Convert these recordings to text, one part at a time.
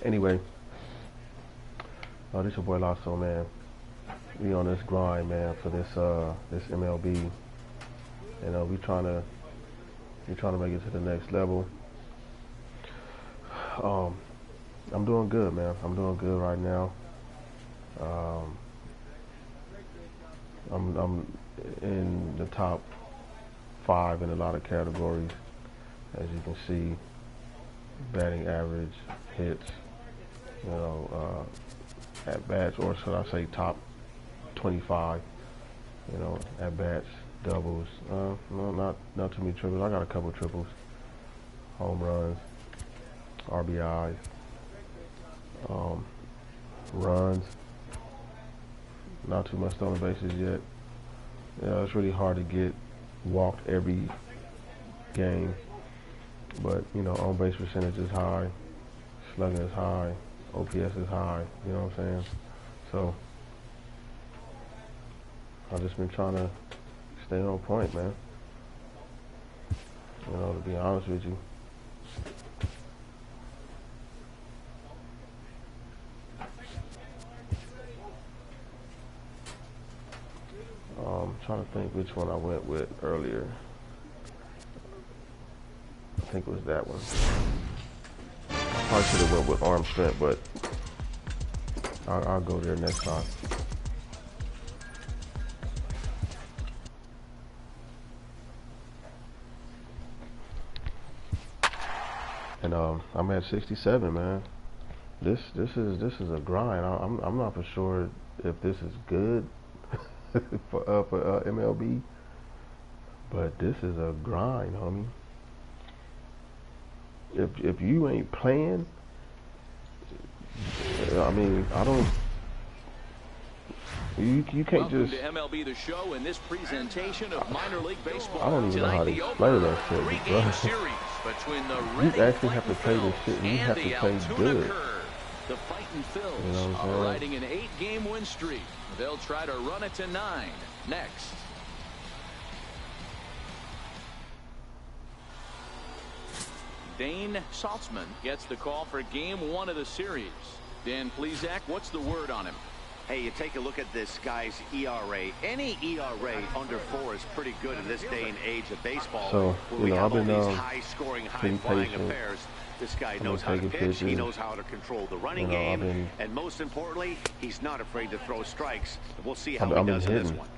Anyway, this your boy Lasso, man. We on this grind, man, for this this MLB. You know, we trying to make it to the next level. I'm doing good, man. I'm doing good right now. I'm in the top 5 in a lot of categories, as you can see. Batting average, hits, you know, at bats, or should I say top 25, you know, at bats, doubles, no, not too many triples. I got a couple triples, home runs, RBIs, runs, not too much stolen bases yet. Yeah, it's really hard to get walked every game, but you know, on base percentage is high, slugging is high, OPS is high, you know what I'm saying? So I've just been trying to stay on point, man. You know, to be honest with you. Trying to think which one I went with earlier. I think it was that one. I probably should have went with arm strength, but I'll go there next time. And I'm at 67, man. This is a grind. I'm not for sure if this is good for MLB, but this is a grind, homie. If you ain't playing, I mean, I don't. You can't just. To MLB The Show in this presentation of minor league baseball. I don't even know how to explain that shit. You actually have to play this shit, and you have to play good. The Fightin' Phils you know are riding an 8-game win streak. They'll try to run it to 9 next. Dane Saltzman gets the call for game 1 of the series. Dan Plesac, what's the word on him? Hey, you take a look at this guy's ERA. Any ERA under 4 is pretty good in this day and age of baseball. So, you know, I've been high-scoring, high-flying affairs. This guy knows how to pitch. He knows how to control the running game. And most importantly, he's not afraid to throw strikes. We'll see how he does in this one.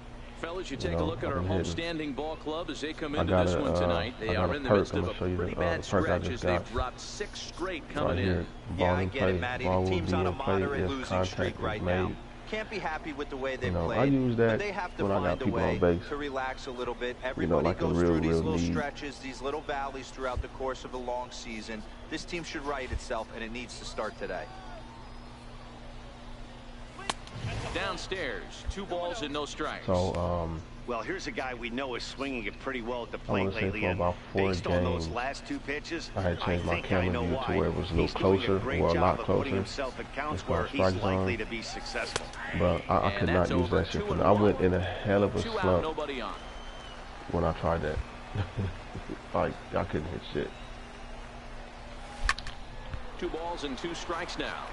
Fellas, you take a look at our homestanding ball club as they come into this one tonight. They are in the midst of a pretty bad stretch as they've dropped 6 straight coming in. Yeah, I get it, Matty. The team's on a moderate losing streak right now. Can't be happy with the way they played, I use that but they have to when I got find a people way on base. to relax a little bit. Everybody like goes real through these little need. stretches, these little valleys throughout the course of a long season. This team should right itself, and it needs to start today. Downstairs, 2 balls and no strikes. So, well, here's a guy we know is swinging it pretty well at the plate lately, for about 4 based on those last 2 pitches, I had changed my camera view to where it was a little closer, or a lot closer, as far as strike zone. But I could not use that shit. I went in a hell of a slump when I tried that. Like, I couldn't hit shit. 2 balls and 2 strikes now.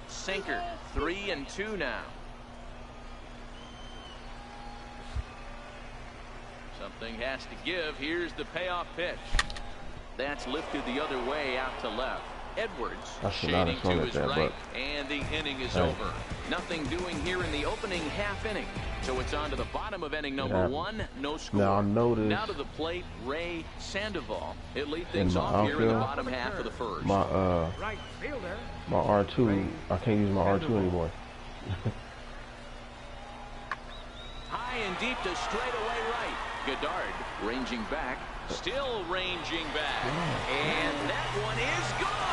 Sinker, 3-2 now. Something has to give. Here's the payoff pitch. That's lifted the other way out to left. Edwards shading to his right, and the inning is over. Nothing doing here in the opening half inning. So it's on to the bottom of inning number 1. No score. Now to the plate, Ray Sandoval. It lead things off here in the bottom half of the first. My R2, I can't use my R2 anymore. High and deep to straightaway right. Goddard ranging back, still ranging back, and that one is gone.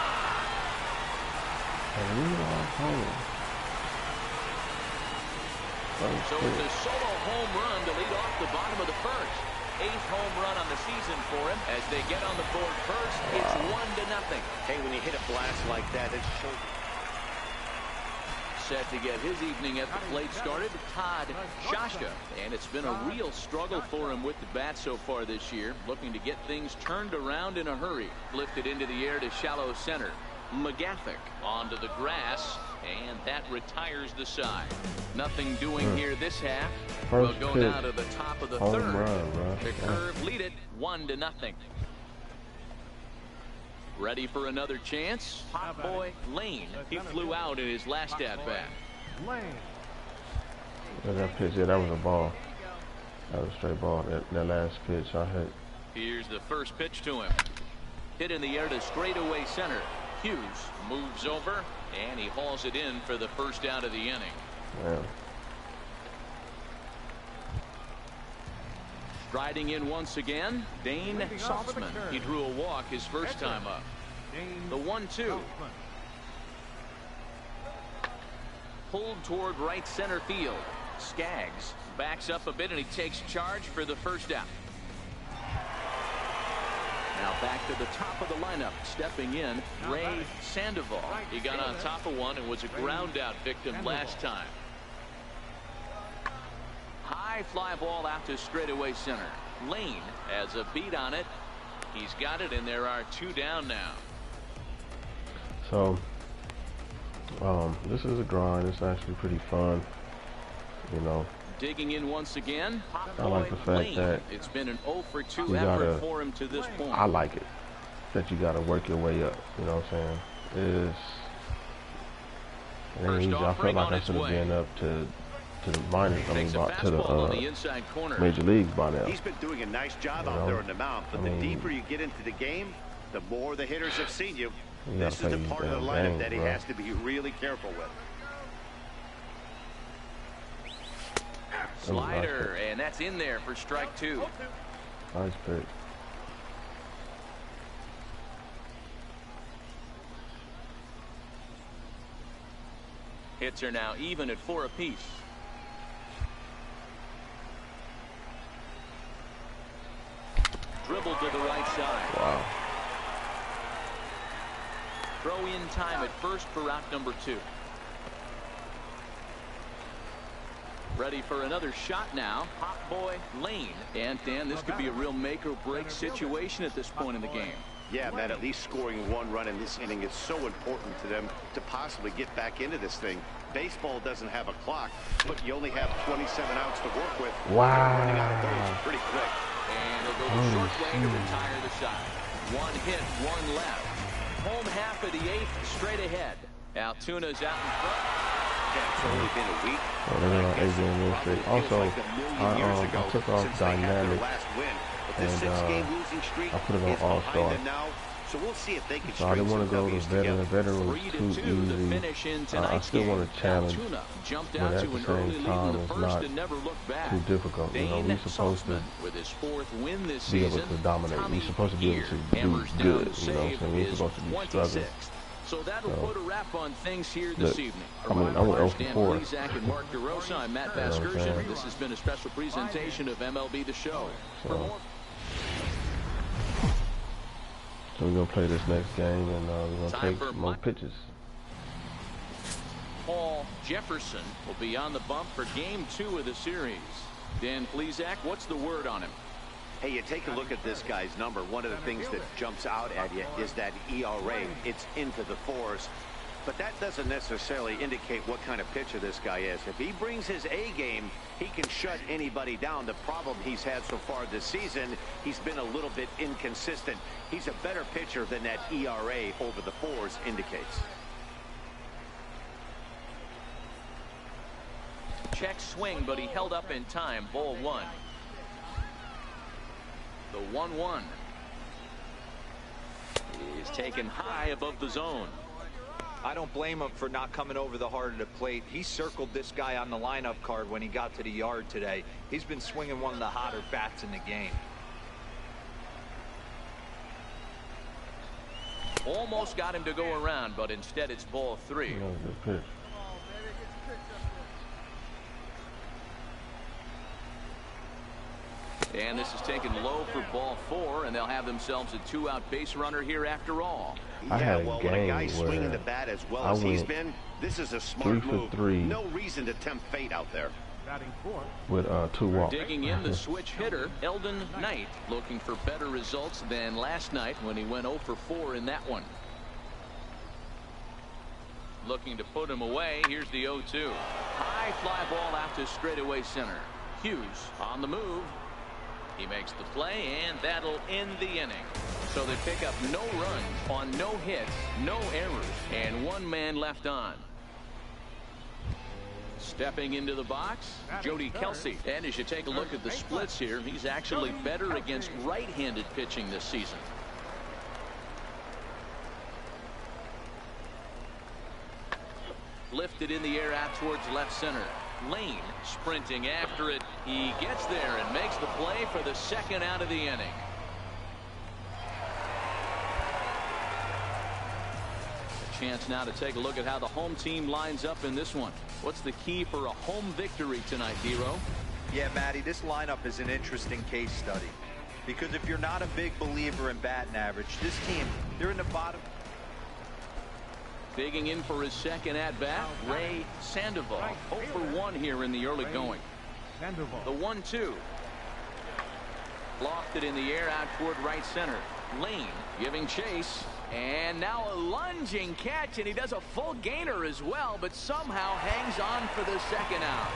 So it's a solo home run to lead off the bottom of the first. 8th home run on the season for him. As they get on the board first, it's 1-0. Hey, when you hit a blast like that, it's set to get his evening at the plate started, Todd Shashka. And it's been a real struggle for him with the bat so far this year. Looking to get things turned around in a hurry. Lifted into the air to shallow center. McGathick onto the grass, and that retires the side. Nothing doing here this half. We'll go now to the top of the third. The Curve lead it 1-0. Ready for another chance. Hot boy Lane. He flew out in his last at bat. That pitch, yeah, that was a ball. That was a straight ball. That last pitch I hit. Here's the first pitch to him. Hit in the air to straightaway center. Hughes moves over, and he hauls it in for the first out of the inning. Yeah. Striding in once again, Dane Saltzman. He drew a walk his first time up. The 1-2. Pulled toward right center field. Skaggs backs up a bit, and he takes charge for the first out. Now back to the top of the lineup. Stepping in, Ray Sandoval. He got on top of one and was a ground out victim last time. High fly ball out to straightaway center. Lane has a beat on it. He's got it, and there are 2 down now. So this is a grind. It's actually pretty fun, you know. Digging in once again. I like the fact that it's been an 0 for 2 effort for him to this point. I like it that you gotta work your way up. You know what I'm saying? It ain't easy. I felt like I should have been up to the minors. I mean, to the major leagues by now. He's been doing a nice job out there in the mound. But the deeper you get into the game, the more the hitters have seen you. This is the part of the lineup that he has to be really careful with. Slider, and that's in there for strike 2. Nice pick. Hits are now even at 4 apiece. Dribbled to the right side. Wow. Throw in time at first for out number 2. Ready for another shot now. Hot boy Lane. And Dan, this could be a real make or break situation at this point in the game. Yeah, man, at least scoring 1 run in this inning is so important to them to possibly get back into this thing. Baseball doesn't have a clock, but you only have 27 outs to work with. Wow. Running out of those pretty quick. And they'll go the short way to retire the side. 1 hit, 1 left. Home half of the 8th, straight ahead. Altuna's out in front. It's only been a week. Also, I took off Dynamic and I put it on All-Star. So we'll see if they can. So I didn't want to go to veteran was too easy. I still want to challenge, but at the same time, it's not too difficult. You know, we're supposed to be able to dominate. We're supposed to be able to do good. You know, so we're supposed to be struggling. So that'll put a wrap on things here this evening. I mean, I went 0 for 4. And Mark DeRosa, I'm Matt Vasgersian. This has been a special presentation of MLB The Show. So we're going to play this next game, and we're going to take more pitches. Paul Jefferson will be on the bump for game 2 of the series. Dan Plesac, what's the word on him? Hey, you take a look at this guy's number. One of the things that jumps out at you is that ERA. It's into the 4s. But that doesn't necessarily indicate what kind of pitcher this guy is. If he brings his A game, he can shut anybody down. The problem he's had so far this season, he's been a little bit inconsistent. He's a better pitcher than that ERA over the 4s indicates. Check swing, but he held up in time. Ball 1. The 1-1 is taken high above the zone. I don't blame him for not coming over the heart of the plate. He circled this guy on the lineup card when he got to the yard today. He's been swinging one of the hotter bats in the game. Almost got him to go around, but instead it's ball 3. And this is taken low for ball 4, and they'll have themselves a 2-out base runner here after all. I had a when game a guy's swinging the bat as well as he's been, This is a smart 3 for move. 3. No reason to tempt fate out there. With 2 walks. Digging in, the switch hitter, Eldon Knight, looking for better results than last night when he went 0 for 4 in that one. Looking to put him away. Here's the 0-2. High fly ball out to straightaway center. Hughes on the move. He makes the play, and that'll end the inning. So they pick up no runs on no hits, no errors, and 1 man left on. Stepping into the box, Jody Kelsey. And as you take a look at the splits here, he's actually better against right-handed pitching this season. Lifted in the air out towards left center. Lane sprinting after it. He gets there and makes the play for the 2nd out of the inning. A chance now to take a look at how the home team lines up in this one. What's the key for a home victory tonight, Dero? Yeah, Matty, this lineup is an interesting case study. Because if you're not a big believer in batting average, this team, they're in the bottom. Digging in for his 2nd at-bat, Ray Sandoval. 0 for 1 here in the early going. The 1-2. Lofted in the air out toward right center. Lane giving chase. And now a lunging catch, and he does a full gainer as well, but somehow hangs on for the 2nd out.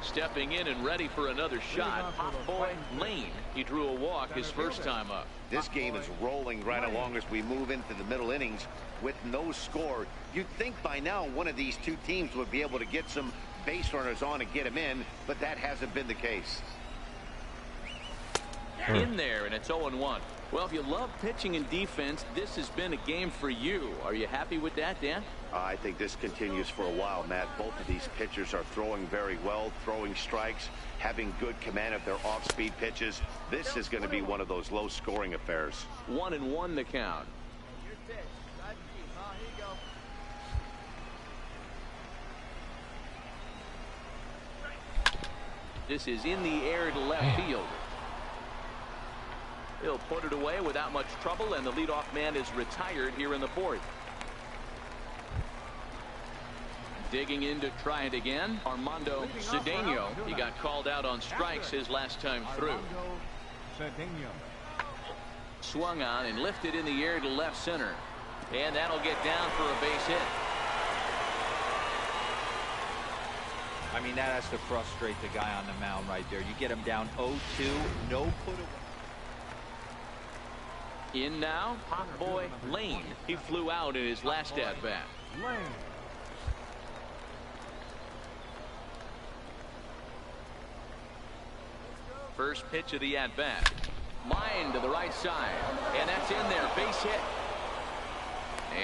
Stepping in and ready for another shot, Pop Boy Lane. He drew a walk his first time up. This game is rolling right along as we move into the middle innings with no score. You'd think by now one of these 2 teams would be able to get some base runners on and get them in, but that hasn't been the case. In there, and it's 0-1. Well, if you love pitching and defense, this has been a game for you. Are you happy with that, Dan? I think this continues for a while, Matt. Both of these pitchers are throwing very well, throwing strikes, having good command of their off-speed pitches. This is going to be one of those low-scoring affairs. 1-1 the count. This is in the air to left field. He'll put it away without much trouble, and the leadoff man is retired here in the 4th. Digging in to try it again, Armando Cedeno. He got called out on strikes his last time through. Swung on and lifted in the air to left center. And that'll get down for a base hit. I mean, that has to frustrate the guy on the mound right there. You get him down 0-2, no put away. In now, Pop Boy Lane. He flew out in his last at-bat. First pitch of the at-bat. Line to the right side. And that's in there. Base hit.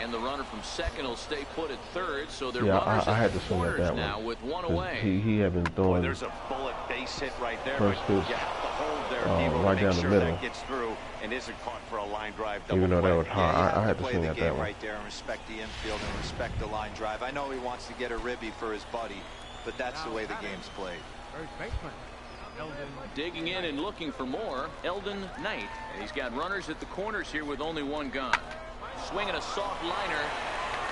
And the runner from 2nd will stay put at 3rd. So they're runners I had to at the swing at that now one. with 1 away. He had been throwing. There's a bullet base hit right there. First but pitch, you have to hold there, Dero, right to down make the sure middle. that gets through and isn't caught for a line drive. Even though that was hard, Yeah, I had to play swing the at game that one. right there and respect the infield and respect the line drive. I know he wants to get a ribby for his buddy, but that's the way the game's played. Digging in and looking for more, Eldon Knight. And he's got runners at the corners here with only 1 gone. Swinging a soft liner.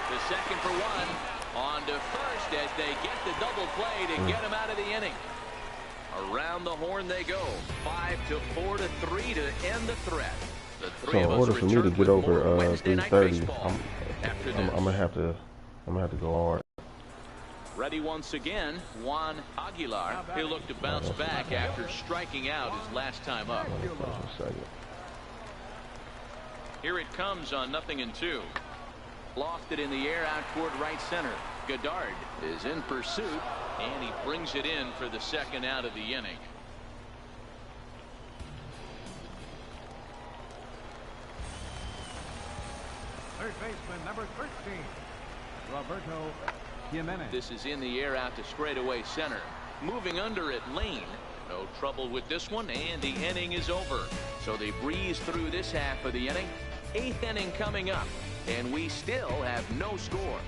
The 2nd for 1. On to first as they get the double play to get him out of the inning. Around the horn they go. 5-4-3 to end the threat. The 3 So in of us order for me to return get with over more Wednesday Night 330, Baseball after this. I'm gonna have to go hard. Ready once again, Juan Aguilar. He'll look to bounce back after striking out his last time up. Here it comes on 0-2. Lofted in the air out toward right center. Goddard is in pursuit, and he brings it in for the 2nd out of the inning. Third baseman, number 13, Roberto Jimenez. This is in the air out to straightaway center. Moving under it, Lane. No trouble with this one, and the inning is over. So they breeze through this half of the inning. 8th inning coming up, and we still have no score.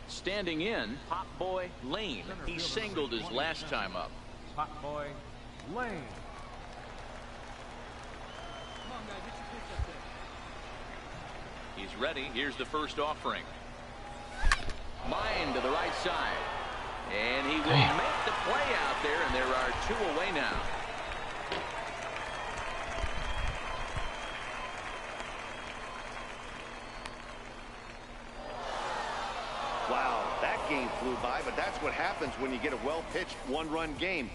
Standing in, Pop Boy Lane. He singled his last time up. Pop Boy Lane. He's ready. Here's the first offering. Line to the right side. And he will make the play out there, and there are 2 away now. Wow, that game flew by, but that's what happens when you get a well-pitched one-run game.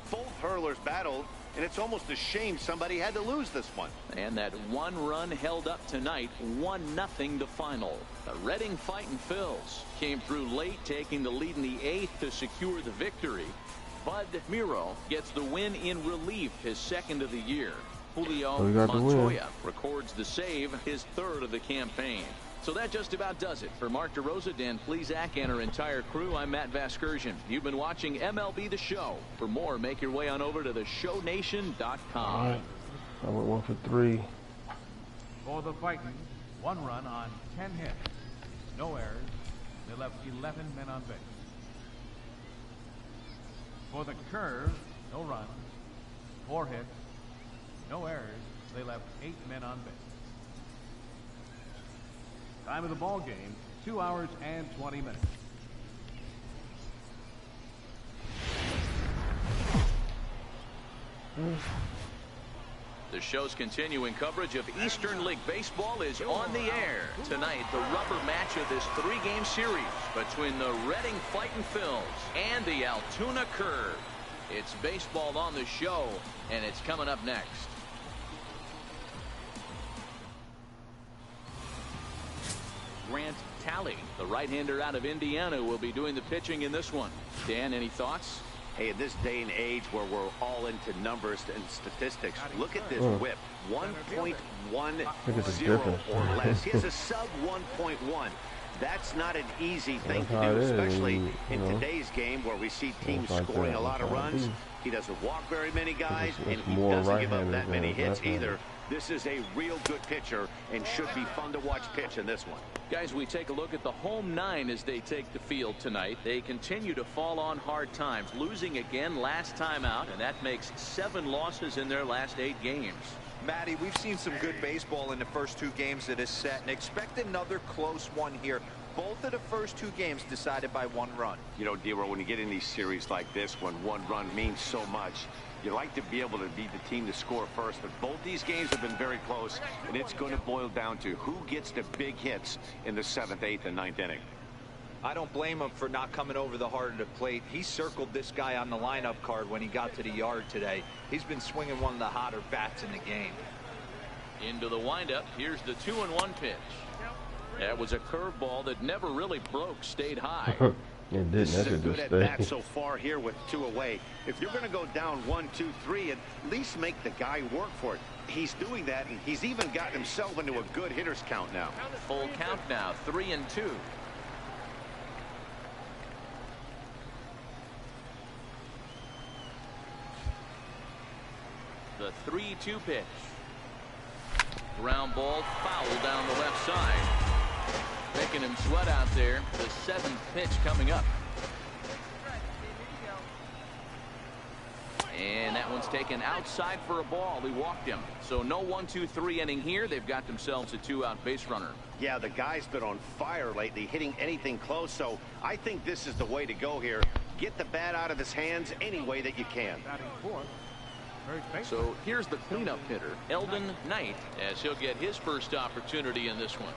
Both hurlers battled, and it's almost a shame somebody had to lose this one. And that one run held up tonight, 1-0 to final. The Reading Fightin' Phils came through late, taking the lead in the 8th to secure the victory. Bud Miro gets the win in relief, his 2nd of the year. Julio Montoya records the save, his 3rd of the campaign. So that just about does it. For Mark DeRosa, Dan Plesac, and our entire crew, I'm Matt Vasgersian. You've been watching MLB The Show. For more, make your way on over to the SHOW18.com. All right. I went 1 for 3. For the Vikings, 1 run on 10 hits. No errors. They left 11 men on base. For the Curve, no runs. 4 hits. No errors. They left 8 men on base. Time of the ball game, 2 hours and 20 minutes. The show's continuing coverage of Eastern League Baseball is on the air. Tonight, the rubber match of this 3-game series between the Reading Fightin' Phils and the Altoona Curve. It's baseball on the show, and it's coming up next. Grant Talley, the right-hander out of Indiana, will be doing the pitching in this one. Dan, any thoughts? Hey, in this day and age where we're all into numbers and statistics, look at this whip. 1.10 or less. He has a sub 1.1. That's not an easy thing to do, especially in today's game where we see teams scoring a lot of runs. He doesn't walk very many guys, and he doesn't give up that many hits either. This is a real good pitcher and should be fun to watch pitch in this one. Guys, we take a look at the home 9 as they take the field tonight. They continue to fall on hard times, losing again last time out, and that makes 7 losses in their last 8 games. Matty, we've seen some good baseball in the first 2 games of this set, and expect another close one here. Both of the first 2 games decided by 1 run. You know, Dero, when you get in these series like this, when 1 run means so much, you like to be able to be the team to score first. But both these games have been very close, and it's going to boil down to who gets the big hits in the 7th, 8th, and 9th inning. I don't blame him for not coming over the heart of the plate. He circled this guy on the lineup card when he got to the yard today. He's been swinging one of the hotter bats in the game. Into the windup. Here's the 2-1 pitch. That was a curveball that never really broke, stayed high. This is a good at bat so far here with 2 away. If you're going to go down 1, 2, 3, at least make the guy work for it. He's doing that, and he's even gotten himself into a good hitter's count now. Full count now, 3-2. The 3-2 pitch. Ground ball foul down the left side. Making him sweat out there. The 7th pitch coming up. And that one's taken outside for a ball. He walked him. So no 1-2-3 inning here. They've got themselves a 2-out base runner. Yeah, the guy's been on fire lately, hitting anything close. So I think this is the way to go here. Get the bat out of his hands any way that you can. So here's the cleanup hitter, Eldon Knight, as he'll get his first opportunity in this one.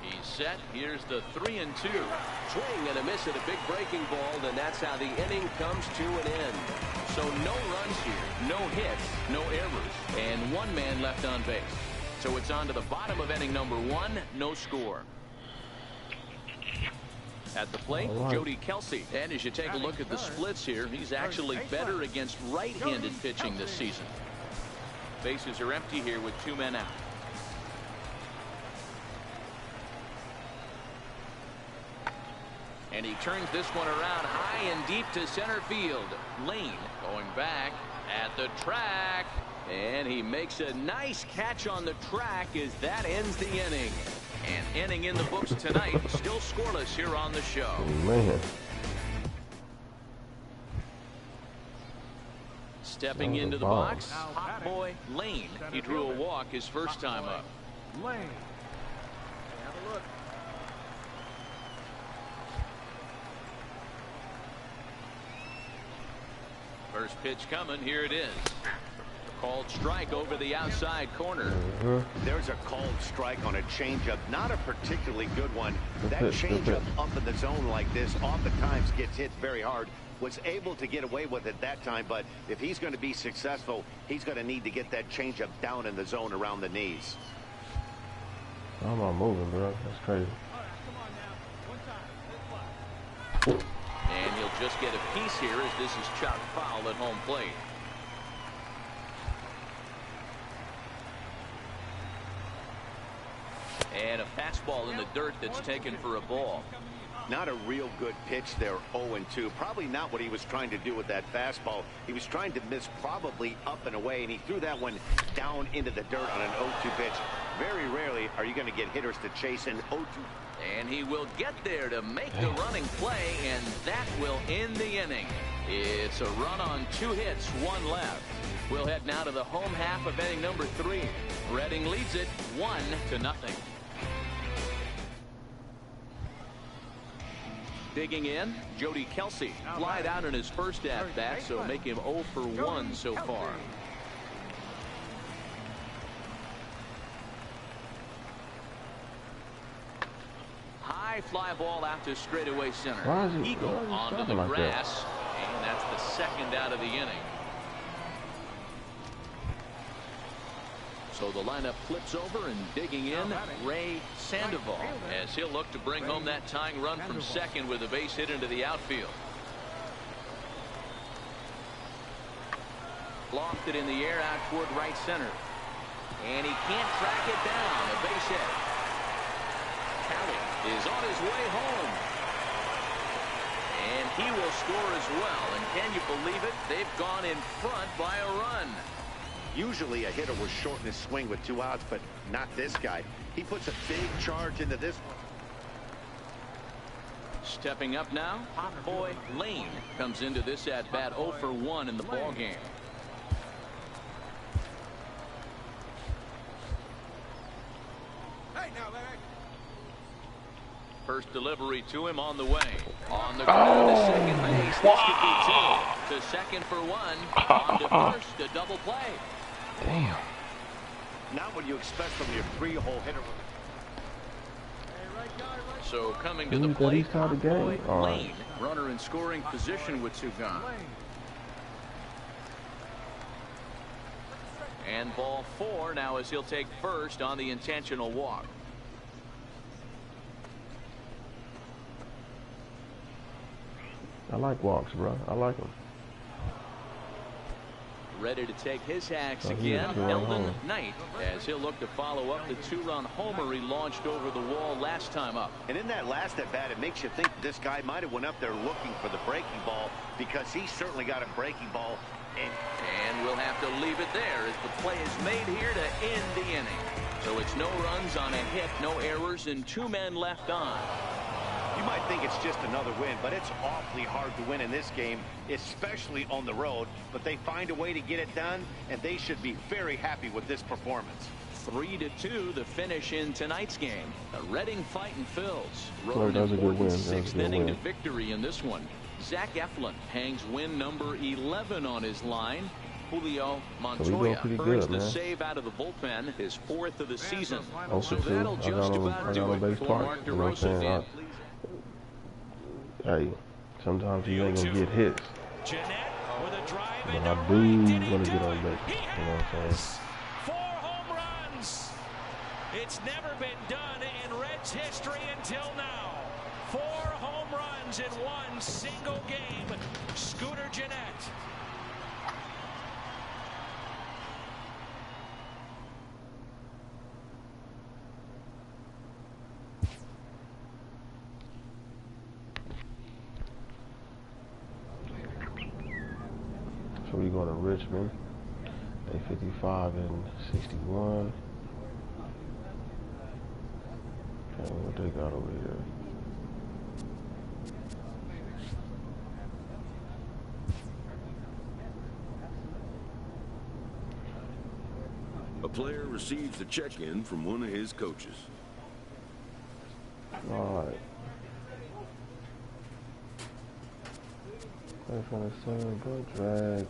He's set. Here's the 3-2. Swing and a miss at a big breaking ball, and that's how the inning comes to an end. So no runs here, no hits, no errors, and 1 man left on base. So it's on to the bottom of inning number 1, no score. At the plate, Jody Kelsey. And as you take a look at the splits here, he's actually better against right-handed pitching this season. Bases are empty here with 2 men out. And he turns this one around high and deep to center field. Lane going back at the track. And he makes a nice catch on the track as that ends the inning. An inning in the books tonight, still scoreless here on the show. Man. Stepping into the box, Hot Boy Lane. He drew a walk his first time up. Lane. Have a look. First pitch coming. Here it is. Called strike over the outside corner. There's a called strike on a changeup. Not a particularly good one. That changeup up in the zone like this oftentimes gets hit very hard. Was able to get away with it that time, but if he's going to be successful, he's going to need to get that changeup down in the zone around the knees. I'm not moving, bro. That's crazy. And he'll just get a piece here as this is chopped foul at home plate. And a fastball in the dirt that's taken for a ball. Not a real good pitch there, 0-2. Probably not what he was trying to do with that fastball. He was trying to miss probably up and away, and he threw that one down into the dirt on an 0-2 pitch. Very rarely are you going to get hitters to chase an 0-2. And he will get there to make the running play, and that will end the inning. It's a run on 2 hits, 1 left. We'll head now to the home half of inning number 3. Reading leads it 1-0. Digging in, Jody Kelsey. Flied out in his first at-bat, so make him 0 for 1 so far. High fly ball out to straightaway center. Eagle onto the grass, and that's the second out of the inning. So the lineup flips over, and digging in, Ray Sandoval, as he'll look to bring home that tying run from second with a base hit into the outfield. Lofted in the air out toward right center. And he can't track it down. A base hit. Talley is on his way home. And he will score as well. And can you believe it? They've gone in front by a run. Usually a hitter will shorten his swing with 2 outs, but not this guy. He puts a big charge into this one. Stepping up now, Hot Boy Lane comes into this at bat 0 for 1 in the ball game. First delivery to him on the way. On the ground to second base. This could be 2. To second for 1. On to first. A double play. Damn. Not what you expect from your 3-hole hitter. So coming to the plate, Hot Boy Lane. Runner in scoring position with 2 gone. And ball 4 now as he'll take first on the intentional walk. I like walks, bro. I like them. Ready to take his hacks again, Eldon Knight, as he'll look to follow up the 2-run homer he launched over the wall last time up. And in that last at-bat, it makes you think this guy might have went up there looking for the breaking ball, because he certainly got a breaking ball. And we'll have to leave it there as the play is made here to end the inning. So it's no runs on a hit, no errors, and 2 men left on. You might think it's just another win, but it's awfully hard to win in this game, especially on the road. But they find a way to get it done, and they should be very happy with this performance. 3-2 the finish in tonight's game. A Reading fighting Phils. That was a good win. 6th inning to victory in this one. Zach Eflin hangs win number 11 on his line. Julio Montoya earns the save out of the bullpen, his 4th of the season. So that'll just about do it for Mark DeRosa. Hey, sometimes you ain't gonna get hits, but I do want to get on base. You know what I'm saying? 4 home runs. It's never been done in Reds history until now. 4 home runs in one single game. Scooter Gennett. So we go to Richmond, 55 and 61. Okay, what they got over here? A player receives a check-in from one of his coaches. Alright. Play from the center, but drag.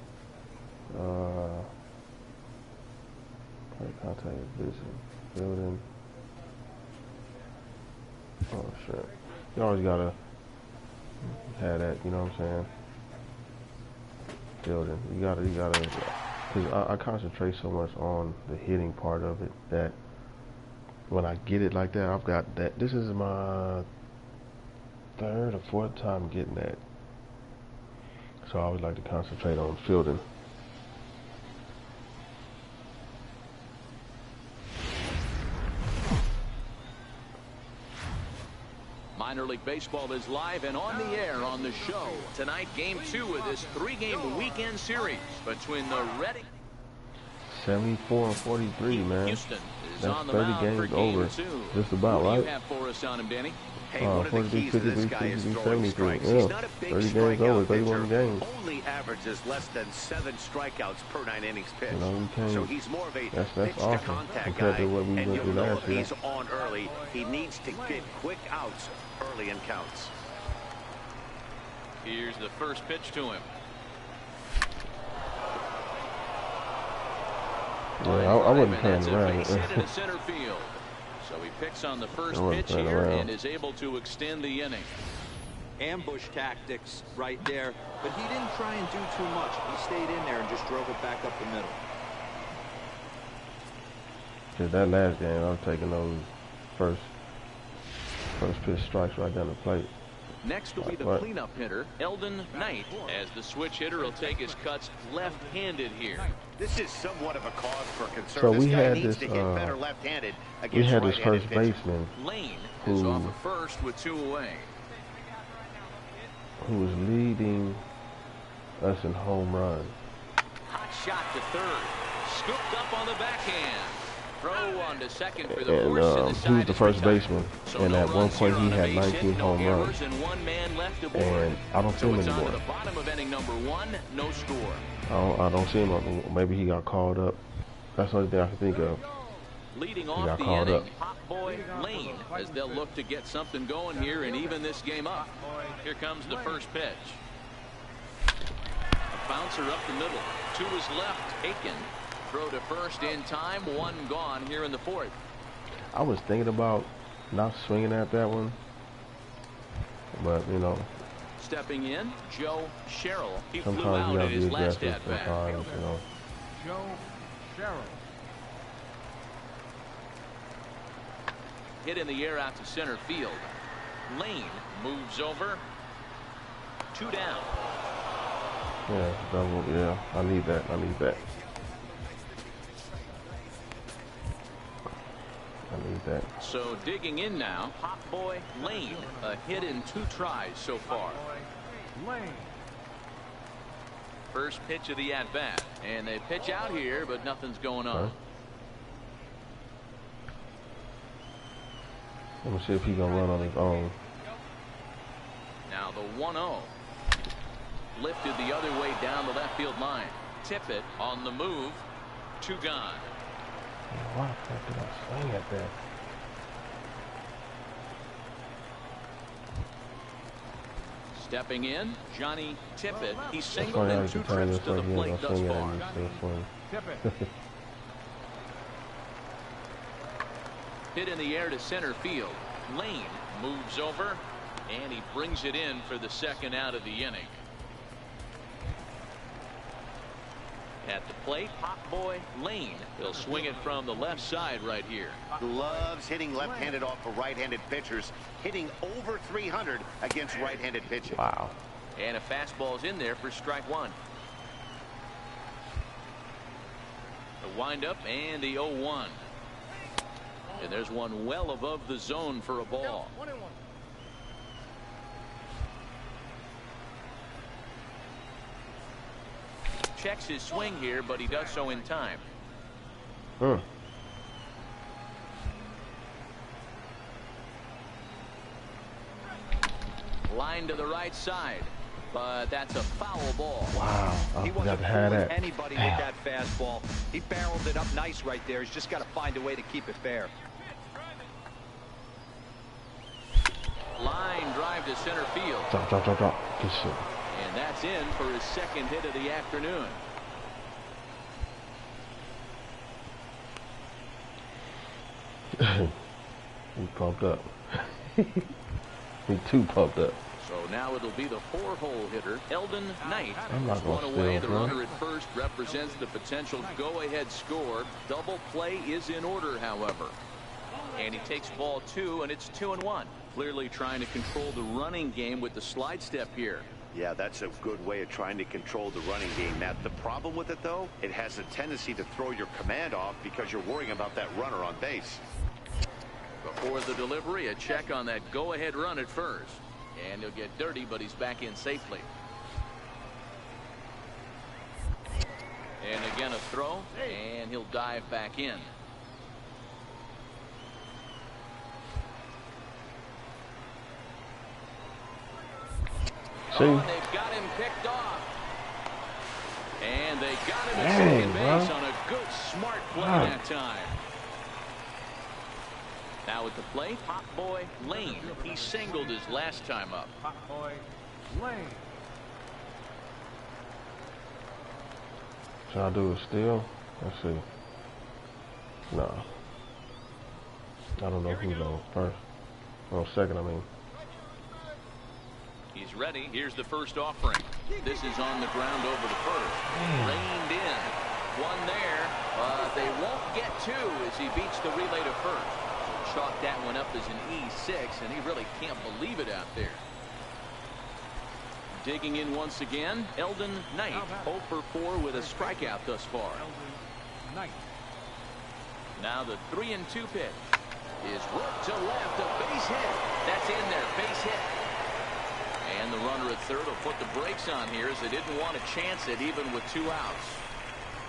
Play contact vision. Building. Oh shit. You always gotta have that, you know what I'm saying? Building. You gotta, because I concentrate so much on the hitting part of it that when I get it like that, I've got that. This is my third or fourth time getting that. So I always like to concentrate on fielding. Minor League Baseball is live and on the air on the show. Tonight, Game 2 of this 3-game weekend series between the Ready. 74-43, man. Houston is that's on the 30 mound for games over. Game 2. Just about, What right? do you have for us on him, Danny? Hey, one of the keys to this guy is throwing strikes. Yeah. He's not a big 30 games over, 31 games. Only averages less than 7 strikeouts per 9 innings pitched. You know, so he's more of a that's pitch awesome to contact compared guy. to what we and went through you'll know last if year. he's on early, he needs to get quick outs early in counts. Here's the first pitch to him. Yeah, I wasn't playing around. Base hit into center field. So he picks on the first pitch here and is able to extend the inning. Ambush tactics right there, but he didn't try and do too much. He stayed in there and just drove it back up the middle. Cause that last game, I was taking those first pitch strikes right down the plate. Next will be the cleanup hitter, Eldon Knight, as the switch hitter will take his cuts left-handed here. This is somewhat of a cause for concern. So this we guy had needs this, to hit better left-handed against we had this right-handed first pitching. baseman Lane is off at first with 2 away. Who was leading us in home runs. Hot shot to third. Scooped up on the backhand. Throw on to second for the And he was the first baseman, and at one point he had 19 home runs. And one man left aboard. And I don't see him anymore. To the bottom of inning number 1, no score. I don't see him. Maybe he got called up. That's the only thing I can think of. Leading off the inning, Hot Boy Lane, as they'll look to get something going here and even this game up. Here comes the first pitch. A bouncer up the middle. To his left, Aiken. Throw to first in time, 1 gone here in the 4th. I was thinking about not swinging at that one, but you know. Stepping in, Joe Sherrill. He flew Sometimes out you at gotta be his last aggressive. at bat. Sometimes, you know. Joe Sherrill. Hit in the air out to center field. Lane moves over. 2 down. Yeah, double. Yeah, I need that. I need that. So digging in now, Hot Boy Lane, a hit in 2 tries so far. Lane. First pitch of the at bat, and they pitch out here, but nothing's going on. Let me see if he's gonna run on his own. Now the 1-0. Lifted the other way down the left field line. Tippett on the move. 2 gone. Why the fuck did I swing at that? Stepping in, Johnny Tippett. He's singled in 2 trips to the plate thus far. Hit in the air to center field. Lane moves over, and he brings it in for the 2nd out of the inning. At the plate, Hot Boy Lane. He'll swing it from the left side right here. Loves hitting left-handed off of right-handed pitchers, hitting over 300 against right-handed pitching. Wow. And a fastball's in there for strike 1. The windup and the 0-1. And there's one well above the zone for a ball. Checks his swing here, but he does so in time. Line to the right side, but that's a foul ball. Wow, He wasn't fooling anybody with that fastball. He barreled it up nice right there. He's just got to find a way to keep it fair. Line drive to center field. Drop. Good shit. And that's in for his second hit of the afternoon. He pumped up. He too pumped up. So now it'll be the 4-hole hitter, Eldon Knight. I'm not One gonna away. steal, The bro. runner at first represents the potential go-ahead score. Double play is in order, however. And he takes ball 2, and it's 2-1. Clearly trying to control the running game with the slide step here. Yeah, that's a good way of trying to control the running game, Matt. The problem with it, though, it has a tendency to throw your command off because you're worrying about that runner on base. Before the delivery, a check on that go-ahead run at first. And he'll get dirty, but he's back in safely. And again a throw, and he'll dive back in. See? Oh, and they've got him picked off. And they got him at second base on a good, smart play that time. Now at the plate, Pop Boy Lane. He singled his last time up. Pop Boy Lane. Should I do a steal? Let's see. No. I don't know who's on first. Well, second, I mean. He's ready. Here's the first offering. This is on the ground over the first. Reined in. One there. They won't get two as he beats the relay to first. Chalk that one up as an E6, and he really can't believe it out there. Digging in once again, Eldon Knight, 0 for 4 with a strikeout thus far. Eldon Knight. Now the 3-2 pitch is ripped to left, a base hit. That's in there, base hit. And the runner at third will put the brakes on here as they didn't want to chance it even with 2 outs.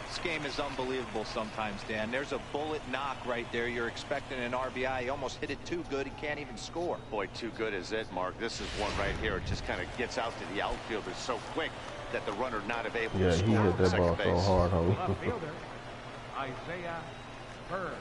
This game is unbelievable sometimes, Dan. There's a bullet knock right there. You're expecting an RBI. He almost hit it too good. He can't even score. Boy, too good is it, Mark. This is one right here. It just kind of gets out to the outfielder so quick that the runner not able to score. Yeah, he hit that ball so hard, homie. Left fielder, Isaiah Bird.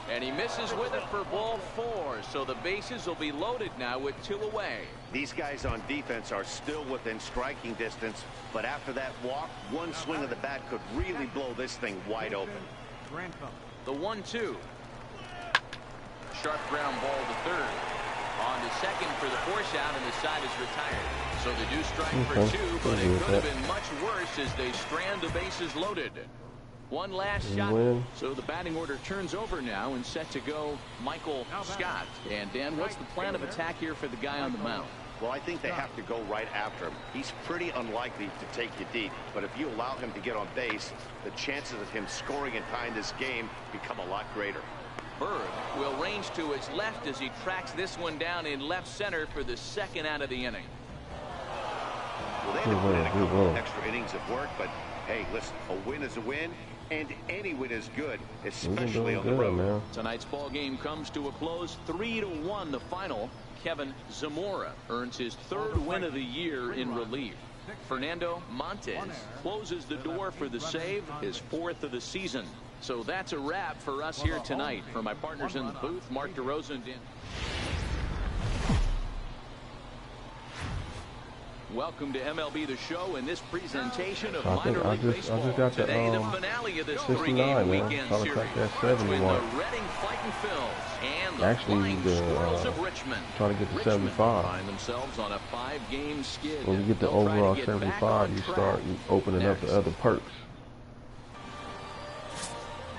And he misses with it for ball 4. So the bases will be loaded now with 2 away. These guys on defense are still within striking distance, but after that walk, one swing of the bat could really blow this thing wide open. Grantham. The 1-2. Sharp ground ball to third. On to second for the force out, and the side is retired. So they do strike for 2, but it could have been much worse as they strand the bases loaded. One last shot. So the batting order turns over now and set to go Michael Scott. And Dan, what's the plan of attack here for the guy on the mound? Well, I think they have to go right after him. He's pretty unlikely to take you deep, but if you allow him to get on base, the chances of him scoring and tying this game become a lot greater. Bird will range to his left as he tracks this one down in left center for the second out of the inning. Well, they had to put in a couple of extra innings of work, but hey, listen, a win is a win, and any win is good, especially on the road. Man. Tonight's ball game comes to a close, 3-1 the final. Kevin Zamora earns his 3rd win of the year in relief. Fernando Montes closes the door for the save, his 4th of the season. So that's a wrap for us here tonight. For my partners in the booth, Mark DeRosa and Dan. Welcome to MLB The Show and this presentation of minor league baseball. Today, the finale of this 3-game weekend series between the Reading Fighting Phils and the Flying Squirrels of Richmond. Trying to get to Richmond 75. find themselves on a 5-game skid. When you get the overall 75, you start opening up the other perks.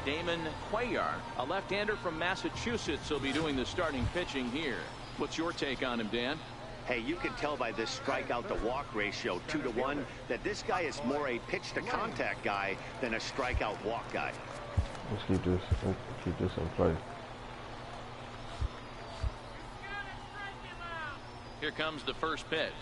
Damon Cuellar, a left-hander from Massachusetts, will be doing the starting pitching here. What's your take on him, Dan? Hey, you can tell by this strikeout to walk ratio 2-1 that this guy is more a pitch to contact guy than a strikeout walk guy. Let's keep this in play. Here comes the first pitch.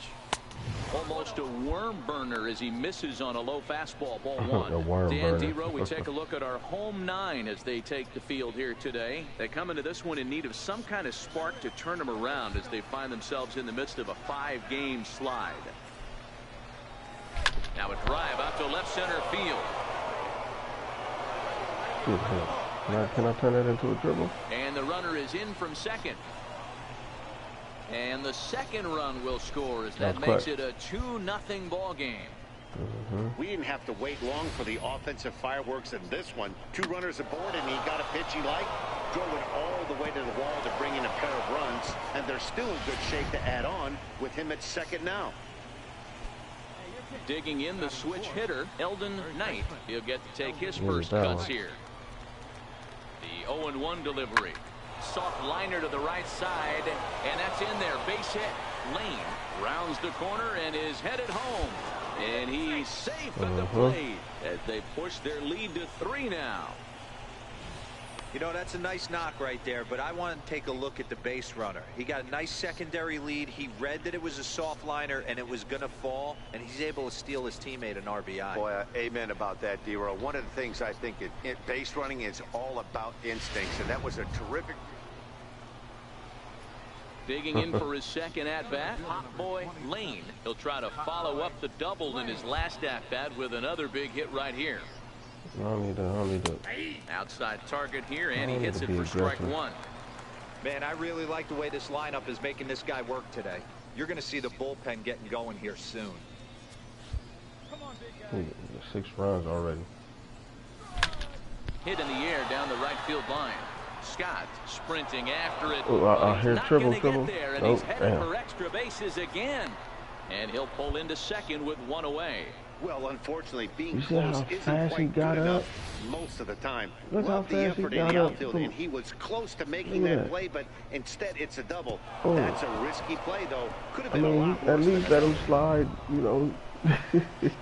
Almost a worm burner as he misses on a low fastball, ball 1. A worm Dan burner. Dero, we take a look at our home 9 as they take the field here today. They come into this one in need of some kind of spark to turn them around as they find themselves in the midst of a 5-game slide. Now a drive out to left center field. Can I turn that into a dribble? And the runner is in from second. And the second run will score as that makes it a 2-0 ball game. We didn't have to wait long for the offensive fireworks in this one. 2 runners aboard, and he got a pitch he liked, drove it all the way to the wall to bring in a pair of runs, and they're still in good shape to add on with him at second now. Digging in the switch hitter, Eldon Knight. He'll get to take his first cuts here. The 0-1 delivery. Soft liner to the right side, and that's in there. Base hit. Lane rounds the corner and is headed home. And he's safe at the plate as they push their lead to 3 now. You know, that's a nice knock right there, but I want to take a look at the base runner. He got a nice secondary lead. He read that it was a soft liner and it was going to fall, and he's able to steal his teammate an RBI. Boy, amen about that, D-Row. One of the things I think base running is all about instincts, and that was a terrific. Digging in for his second at-bat, Hot Boy Lane. He'll try to follow up the double in his last at-bat with another big hit right here. Outside target here, and he hits it for strike 1. Man, I really like the way this lineup is making this guy work today. You're going to see the bullpen getting going here soon. 6 runs already. Hit in the air down the right field line. Scott sprinting after it. I hear triple. There, and he's headed for extra bases again. And he'll pull into second with 1 away. Well, unfortunately, being close isn't quite good enough most of the time. Look how fast he got up. And he was close to making that play, but instead it's a double. That's a risky play, though. Could have been a lot worse. At least let him slide, you know.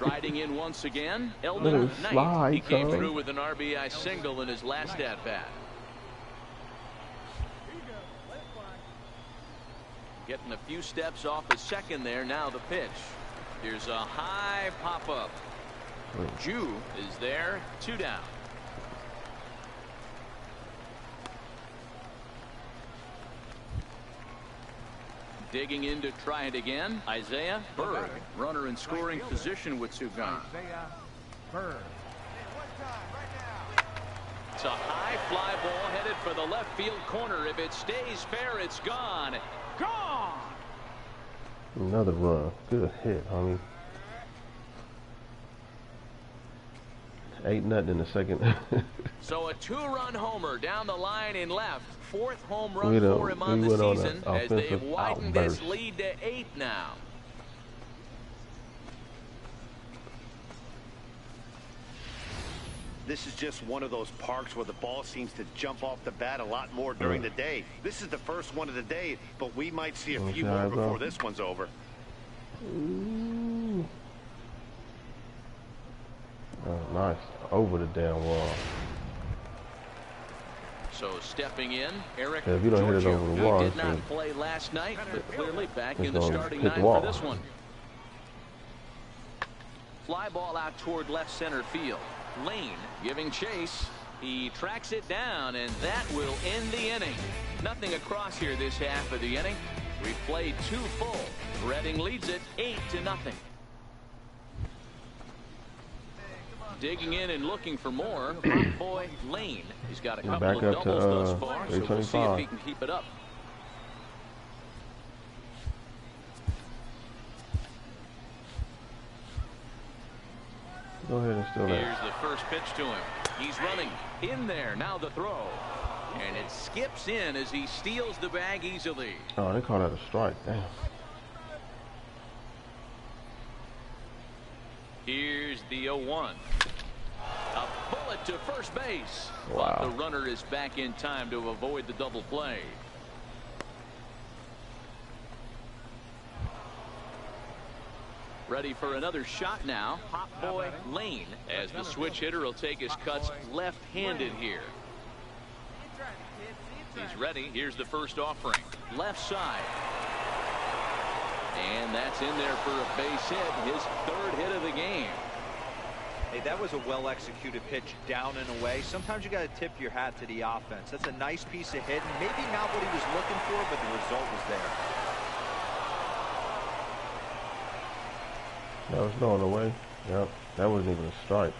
Riding in once again, Eldon Knight. He came through with an RBI single in his last at-bat. Getting a few steps off the second there. Now the pitch. Here's a high pop-up. Jew is there. 2 down. Digging in to try it again. Isaiah Berg, runner in scoring position with 2 gone. Isaiah Berg. It's a high fly ball headed for the left field corner. If it stays fair, it's gone. Gone! Another run. Good hit, homie. 8-0 in the second. So a 2-run homer down the line in left. 4th home run for him on the season as they've widened this lead to 8 now. This is just one of those parks where the ball seems to jump off the bat a lot more during the day. This is the first one of the day, but we might see a few more before this one's over. Nice. Over the damn wall. So stepping in, Eric if you don't hit it over the wall, did not play last night, but clearly back in the starting 9 for this one. Fly ball out toward left center field. Lane giving chase. He tracks it down, and that will end the inning. Nothing across here this half of the inning. We've played 2 full. Reading leads it 8-0. Digging in and looking for more. Hot Boy Lane. He's got a couple of doubles thus far, so we'll see if he can keep it up. Go ahead and steal that. Here's the first pitch to him. He's running in there. Now the throw. And it skips in as he steals the bag easily. Oh, they call that a strike. Damn. Here's the 0-1. A bullet to first base. Wow. But the runner is back in time to avoid the double play. Ready for another shot now. Hot Boy Lane as the switch hitter will take his cuts left-handed here. He's ready. Here's the first offering. Left side. And that's in there for a base hit. His 3rd hit of the game. Hey, that was a well-executed pitch down and away. Sometimes you got to tip your hat to the offense. That's a nice piece of hitting. Maybe not what he was looking for, but the result was there. That was going away. Yep. That wasn't even a strike.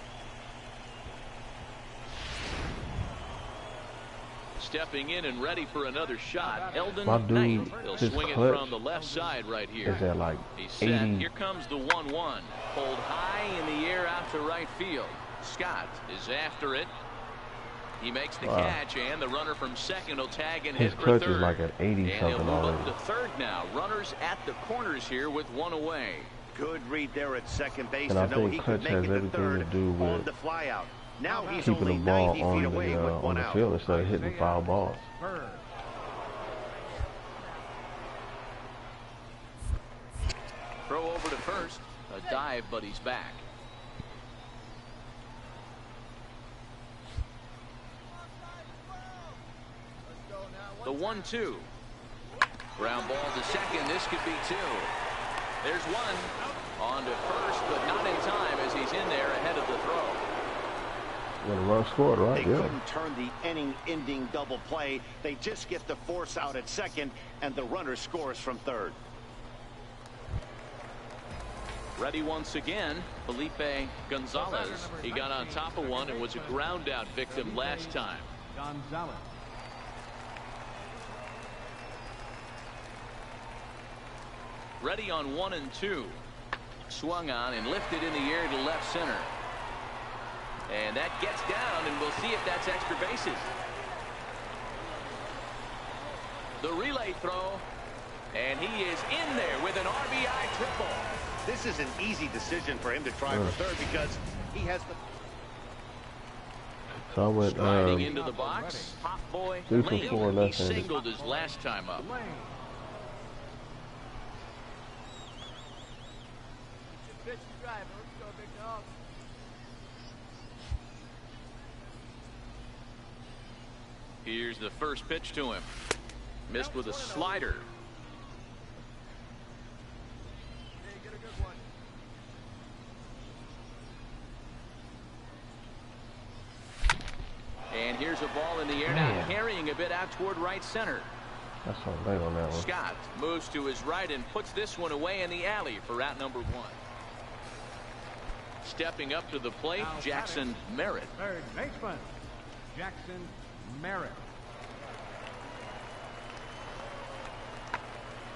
stepping in and ready for another shot. Eldon My dude, Knight. He'll his swing it clutch from the left side right here. is at like He's set. 80. Here comes the 1-1. Pulled high in the air out to right field. Scott is after it. He makes the catch, and the runner from second will tag and hit for third. His clutch is like at 80 and something they'll move already. up to third now. Runners at the corners here with one away. Good read there at second base And I to know he think could clutch make has it to everything third to do on with the fly out. Now he's keeping only the ball 90 feet on away with on one the out. field instead of hitting foul balls. Bird. Throw over to first. A dive, but he's back. The 1-2. Ground ball to second. This could be two. There's one. On to first, but not in time as he's in there ahead of the throw. When the run scored, right? They Yeah. couldn't turn the inning-ending double play. They just get the force out at second, and the runner scores from third. Ready once again, Felipe Gonzalez. He got on top of one and was a ground out victim last time. Gonzalez. Ready on 1 and 2. Swung on and lifted in the air to left center. And that gets down, and we'll see if that's extra bases. The relay throw, and he is in there with an RBI triple. This is an easy decision for him to try for third because he has the... So I went Striding into the box, Pop Boy 3 for Lane. 4 He left-handed. singled his last time up. Lane. Here's the first pitch to him. Missed with a slider. And here's a ball in the air now, carrying a bit out toward right center. That's so late on that one. Scott moves to his right and puts this one away in the alley for out number 1. Stepping up to the plate, Now Jackson Merritt. Third baseman, Jackson Merritt.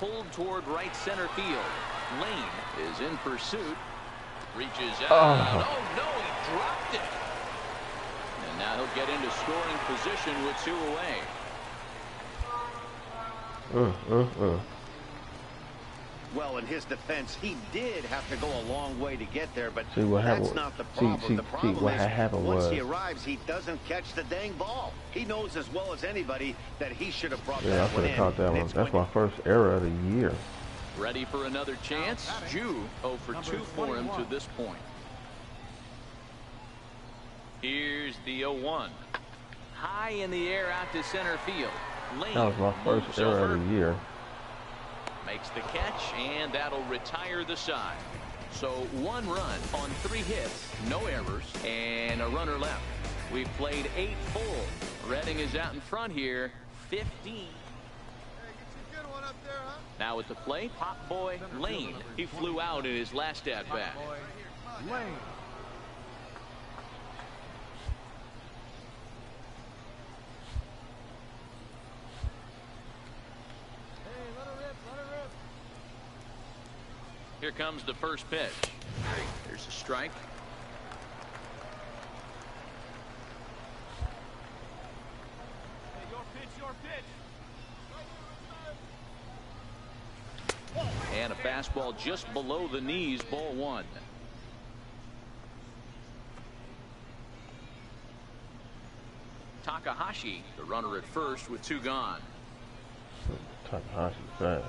Pulled toward right center field. Lane is in pursuit. Reaches out. Oh, no, he dropped it. And now he'll get into scoring position with 2 away. Well, in his defense, he did have to go a long way to get there, but See, what that's happened- not the problem. The problem what is happened once was- he arrives, he doesn't catch the dang ball. He knows as well as anybody that he should have brought Yeah, I that should one have in. caught that And one. it's That's when my first error of the year. Ready for another chance. Jew 0 for 2 for him to this point. Here's the 0-1. High in the air out to center field. Lane That was my moves first error over, of the year. makes the catch, and that'll retire the side. So 1 run on 3 hits, no errors, and a runner left. We've played 8 full. Redding is out in front here, 15. Now at the plate, Pop Boy Lane. He flew out in his last at bat. Lane. Here comes the first pitch. There's a strike. And a fastball just below the knees, ball 1. Takahashi, the runner at first with 2 gone. Takahashi fast.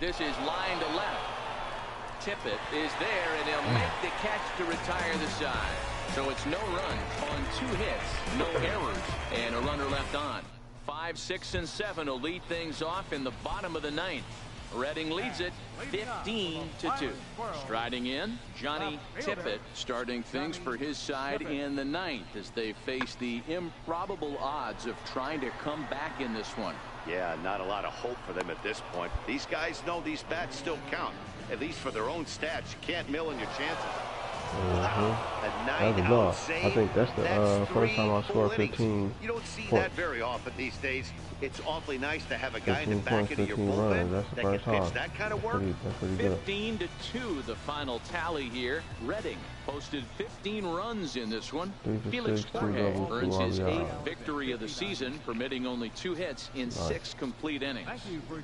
This is line to left. Tippett is there, and he'll make the catch to retire the side. So it's no run on 2 hits, no errors, and a runner left on. 5, 6, and 7 will lead things off in the bottom of the 9th. Redding leads it 15-2. Striding in, Johnny Tippett starting things for his side in the 9th as they face the improbable odds of trying to come back in this one. Yeah, not a lot of hope for them at this point. These guys know these bats still count, at least for their own stats. You can't mill in your chances. That's a block. I think that's the first time I scored 15. You don't see points. that very often these days. It's awfully nice to have a guy in the 15 back points, end of your 15 bullpen runs. That's the that first can pitch time. that kind of work. That's pretty good. 15-2, the final tally here. Redding posted 15 runs in this one. Felix 6, 2 Jorge doubles, earns 2 his RBI. 8th victory of the season, permitting only 2 hits in 6 complete innings.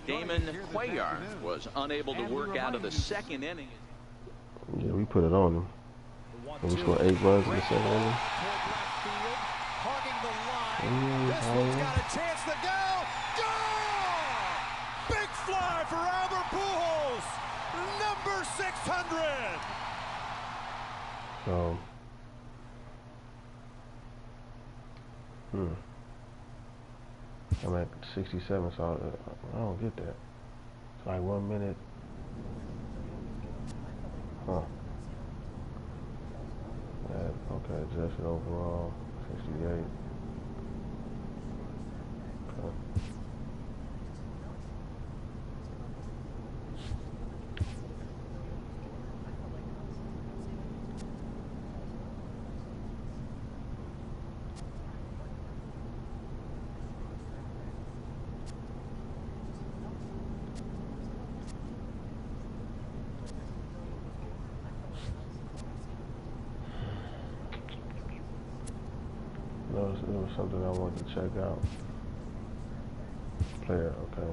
Damon Cuellar was unable to work out of the 2nd inning. Yeah, we put it on him. And we scored 8 runs in the 2nd inning. This one's got a chance to go. Big fly for Albert Pujols, number 600. So, I'm at 67, so I don't get that. It's like 1 minute. Huh. Okay, adjusted overall, 68. Okay. It was something I wanted to check out. Player, okay.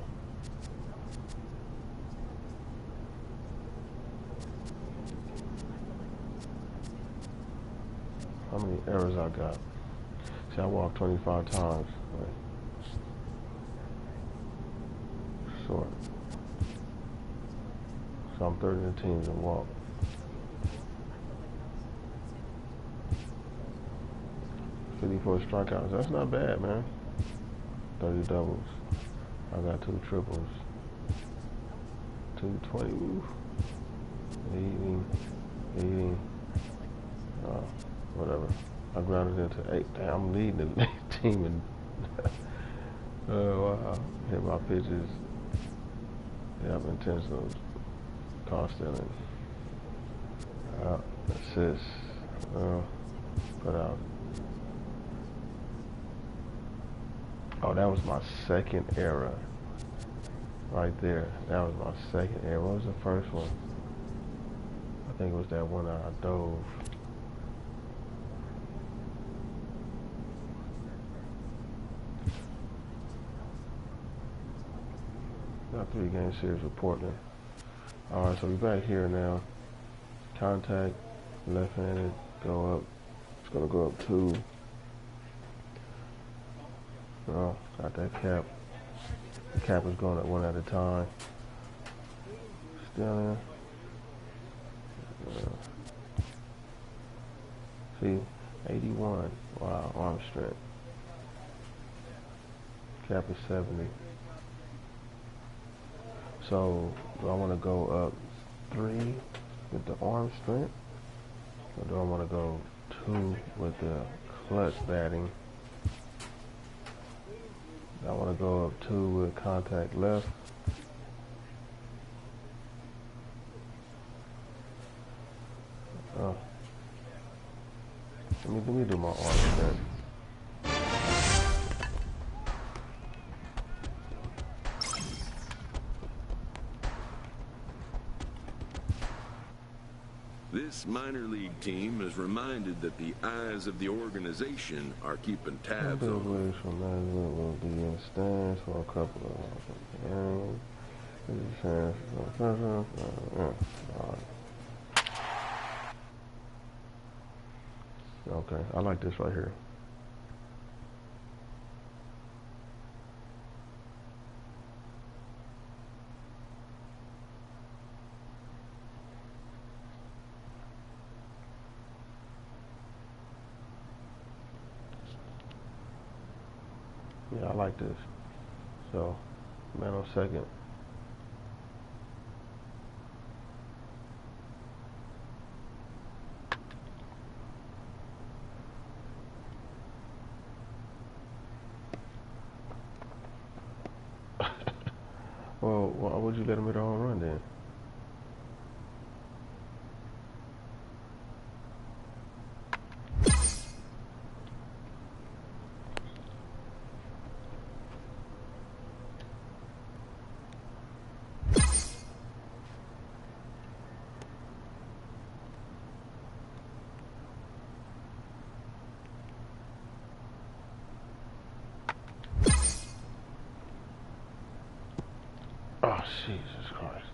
How many errors I got? See, I walked 25 times. Right. Short. So I'm third in the teams and walk. 54 strikeouts. That's not bad, man. 30 doubles. I got 2 triples. 220. Ooh. 80. Whatever. I grounded into 8. Damn, I'm leading the team and wow. Hit my pitches. Yep, intentional. Car stealing. Assists. Put out. Oh, that was my 2nd error. Right there. That was my 2nd error. What was the first one? I think it was that one I dove. Got 3-game series with Portland. Alright, so we're back here now. Contact, left-handed, go up. It's going to go up 2. Oh, got that cap. The cap is going up 1 at a time. Still in. See, 81. Wow, arm strength. Cap is 70. So, do I want to go up 3 with the arm strength? Or do I want to go 2 with the clutch batting? I want to go up 2 with contact left. Oh. Let me do my arm strength. This minor league team is reminded that the eyes of the organization are keeping tabs on them. From management will be in stands for a couple of Okay, I like this right here. Yeah, I like this. So, man on second. Well, why would you let him hit a home run then? Jesus Christ.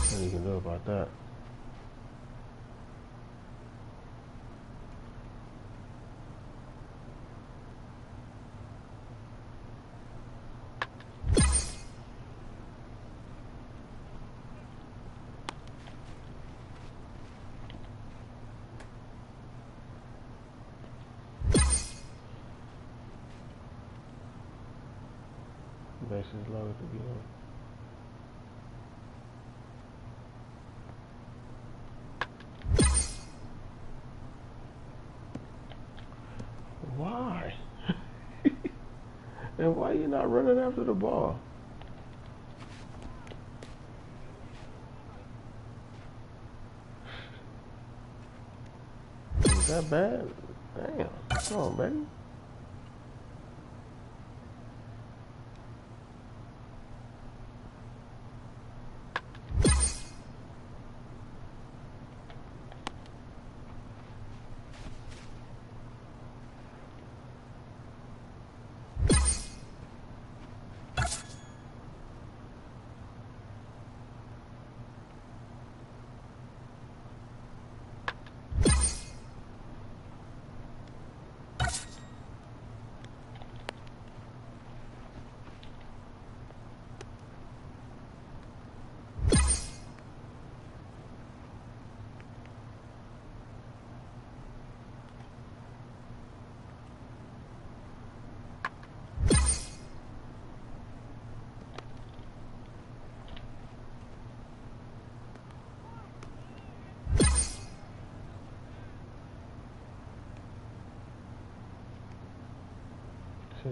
What you can do about that? Bases loaded again. Why? And why are you not running after the ball? Is that bad? Damn. Come on, baby.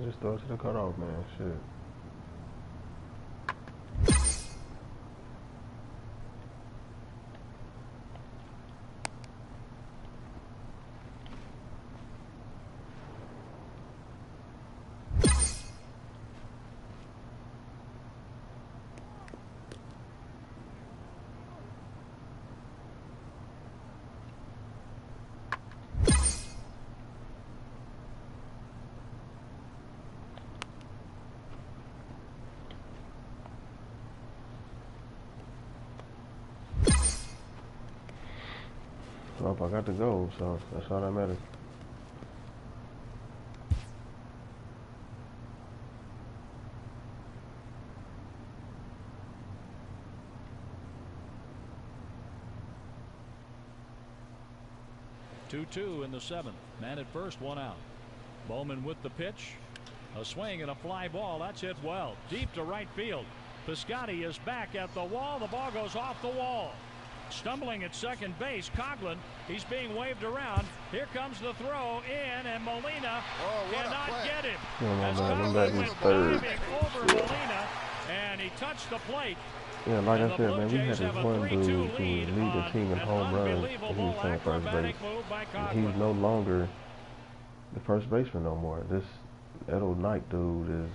Just throw it to the cutoff, man. Shit. Well, I got the goal, so that's all that matters. Two in the seventh. Man at first, one out. Bowman with the pitch. A swing and a fly ball. That's hit well. Deep to right field. Piscotty is back at the wall. The ball goes off the wall. Stumbling at second base, Coughlin. He's being waved around. Here comes the throw in, and Molina cannot get him. As Coughlin went diving over Molina, and he touched the plate. Yeah, like I said, man, we had this one dude who would lead the team in home runs, and he was playing first base. And he's no longer the first baseman no more. That old Knight dude is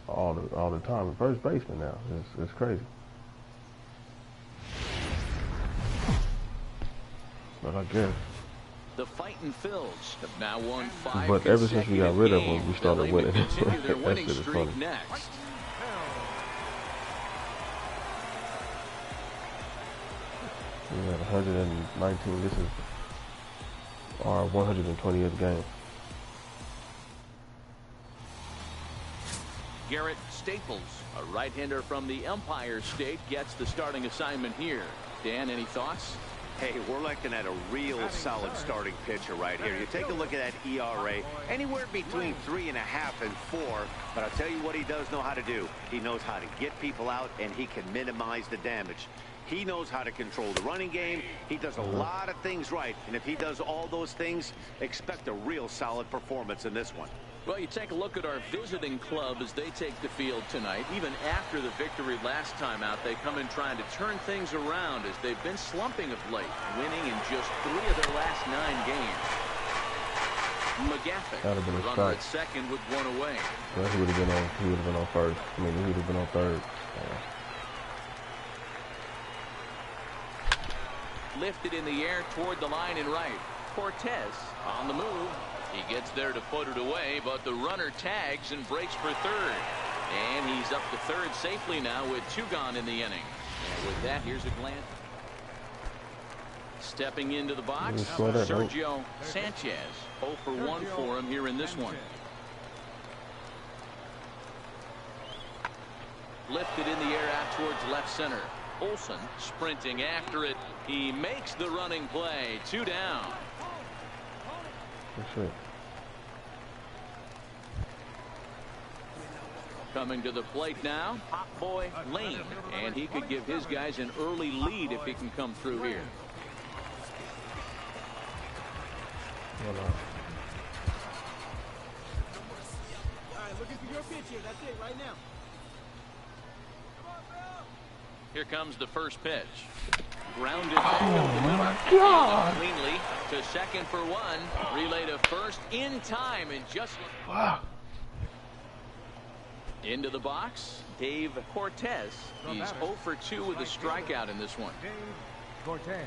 all the time a first baseman now. It's crazy. But I guess. The Fightin' Phils have now won 5. But ever since we got rid of him, we started winning. Continue their That winning shit is streak funny. next. We had 119. This is our 120th game. Garrett Staples, a right-hander from the Empire State, gets the starting assignment here. Dan, any thoughts? Hey, we're looking at a real solid starting pitcher right here. You take a look at that ERA, anywhere between 3.5 and 4. But I'll tell you what he does know how to do. He knows how to get people out, and he can minimize the damage. He knows how to control the running game. He does a lot of things right. And if he does all those things, expect a real solid performance in this one. Well, you take a look at our visiting club as they take the field tonight. Even after the victory last time out, they come in trying to turn things around as they've been slumping of late, winning in just 3 of their last 9 games. McGaffey, runner at second with 1 away. Well, he would have been on first. I mean, he would have been on third. Lifted in the air toward the line and right. Cortez on the move. He gets there to put it away, but the runner tags and breaks for third. And he's up to third safely now with 2 gone in the inning. And with that, here's a glance. Stepping into the box, Sergio Sanchez. 0 for 1 for him here in this one. Lifted in the air out towards left center. Olsen sprinting after it. He makes the running play. 2 down. That's it. Coming to the plate now, Hot Boy Lane, and he could give his guys an early lead if he can come through here. All right, looking for your pitch here. That's it right now. Here comes the first pitch. Grounded. Oh my God! Cleanly to second for 1. Relay to first in time and just into the box. Dave Cortez. He's 0 for 2 with a strikeout in this one. Dave Cortez.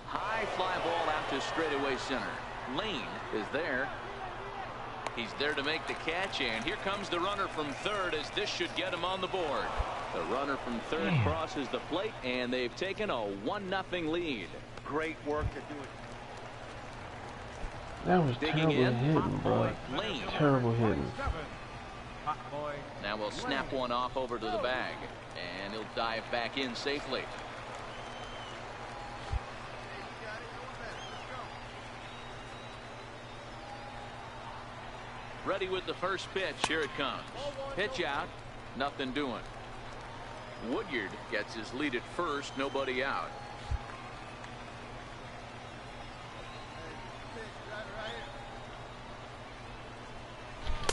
High fly ball out to straightaway center. Lane is there. He's there to make the catch, and here comes the runner from third as this should get him on the board. The runner from third crosses the plate, and they've taken a 1-0 lead. Great work to do it. That was Digging terrible in, hitting, bro. Lane. Terrible hitting. Now we'll snap one off over to the bag, and he'll dive back in safely. Ready with the first pitch. Here it comes. Pitch out. Nothing doing. Woodyard gets his lead at first. Nobody out.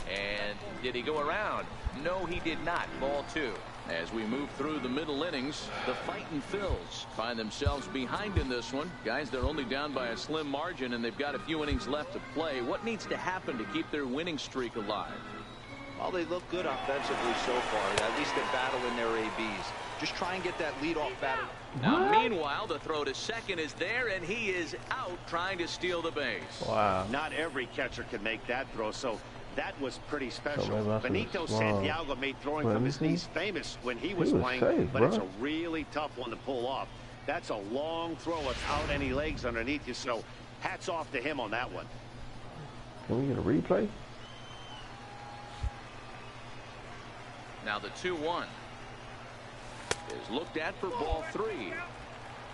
And did he go around? No, he did not. Ball 2. As we move through the middle innings, the Fightin' Phils find themselves behind in this one. Guys, they're only down by a slim margin, and they've got a few innings left to play. What needs to happen to keep their winning streak alive? Well, they look good offensively so far. At least they're battling their ABs. Just try and get that leadoff batter. Now, meanwhile, the throw to second is there, and he is out trying to steal the base. Wow. Not every catcher can make that throw, so that was pretty special. So Benito Santiago made throwing from his knees famous when he was playing, safe, but bro. it's a really tough one to pull off. That's a long throw without any legs underneath you, so hats off to him on that one. Can we get a replay? Now the 2-1 is looked at for ball 3.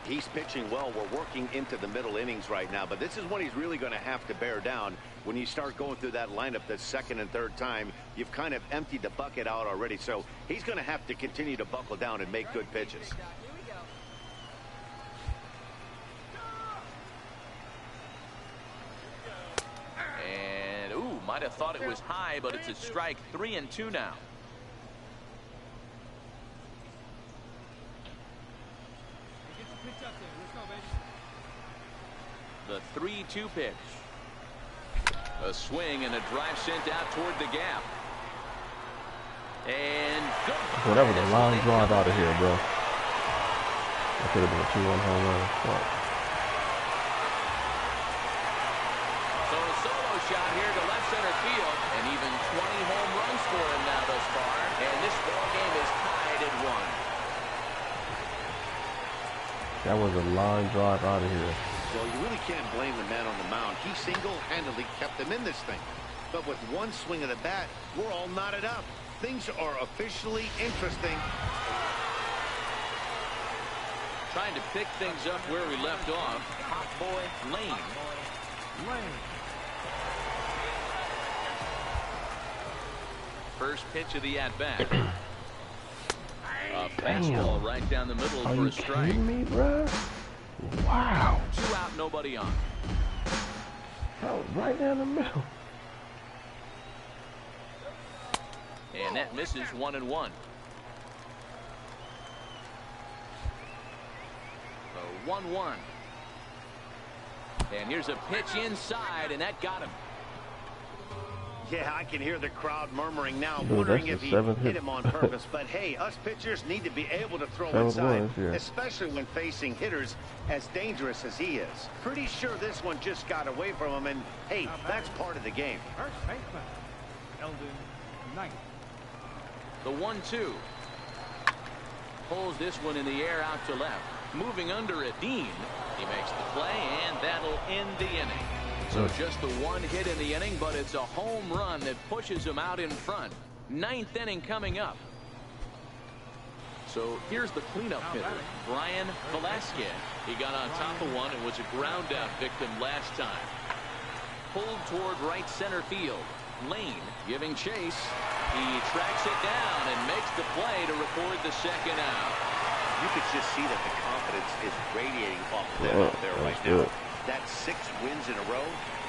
He's pitching well. We're working into the middle innings right now, but this is when he's really going to have to bear down. When you start going through that lineup the second and third time, you've kind of emptied the bucket out already, so he's going to have to continue to buckle down and make good pitches. And might have thought it was high, but it's a strike. 3-2 now. The 3-2 pitch. A swing and a drive sent out toward the gap. And good. Well, that was a long drive out of here, bro. That could have been a 2-1 home run. Fuck. So a solo shot here to left center field, and even 20 home runs for him now thus far. And this ball game is tied at 1. That was a line drive out of here. Well, you really can't blame the man on the mound. He single-handedly kept them in this thing. But with one swing of the bat, we're all knotted up. Things are officially interesting. Trying to pick things up where we left off. Hot Boy Lane. First pitch of the at-bat. A fastball right down the middle Are for you a strike. kidding me, bro? Wow. 2 out, nobody on. Oh, right down the middle. And that misses 1-1. So 1-1. And here's a pitch inside, and that got him. Yeah, I can hear the crowd murmuring now, Dude, wondering if he hit hit. him on purpose. But hey, us pitchers need to be able to throw 7 inside, points, yeah. especially when facing hitters as dangerous as he is. Pretty sure this one just got away from him, and hey, that's part of the game. First baseman, Eldon Knight. The 1-2. Pulls this one in the air out to left. Moving under it, Dean. He makes the play, and that'll end the inning. So just the 1 hit in the inning, but it's a home run that pushes him out in front. 9th inning coming up. So here's the cleanup hitter, Brian Velasquez. He got on top of one and was a ground out victim last time. Pulled toward right center field. Lane giving chase. He tracks it down and makes the play to record the 2nd out. You could just see that the confidence is radiating off of them out there right now. That's 6 wins in a row,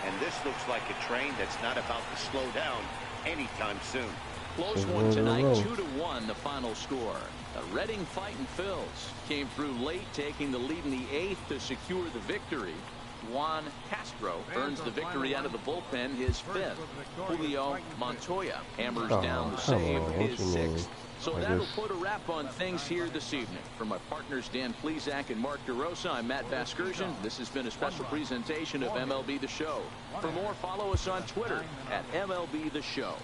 and this looks like a train that's not about to slow down anytime soon. Close one tonight, 2-1 the final score. The Reading Fightin' Phils came through late, taking the lead in the 8th to secure the victory. Juan Castro earns the victory out of the bullpen, his 5th. Julio Montoya hammers down the save, his 6th. So that'll put a wrap on things here this evening. For my partners Dan Plesac and Mark DeRosa, I'm Matt Vasgersian. This has been a special presentation of MLB The Show. For more, follow us on Twitter at MLB The Show.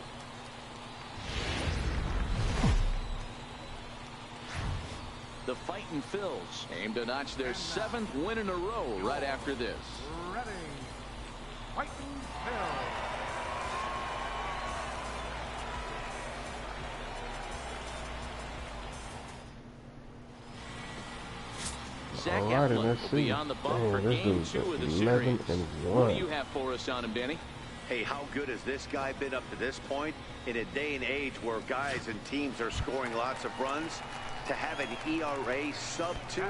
The Fightin' Phils aim to notch their 7th win in a row right after this. Ready. Fightin' Phils. Zach Eflin will be on the bump for Game 2 of the series. What do you have for us on him, Danny? Hey, how good has this guy been up to this point? In a day and age where guys and teams are scoring lots of runs, to have an ERA sub-2,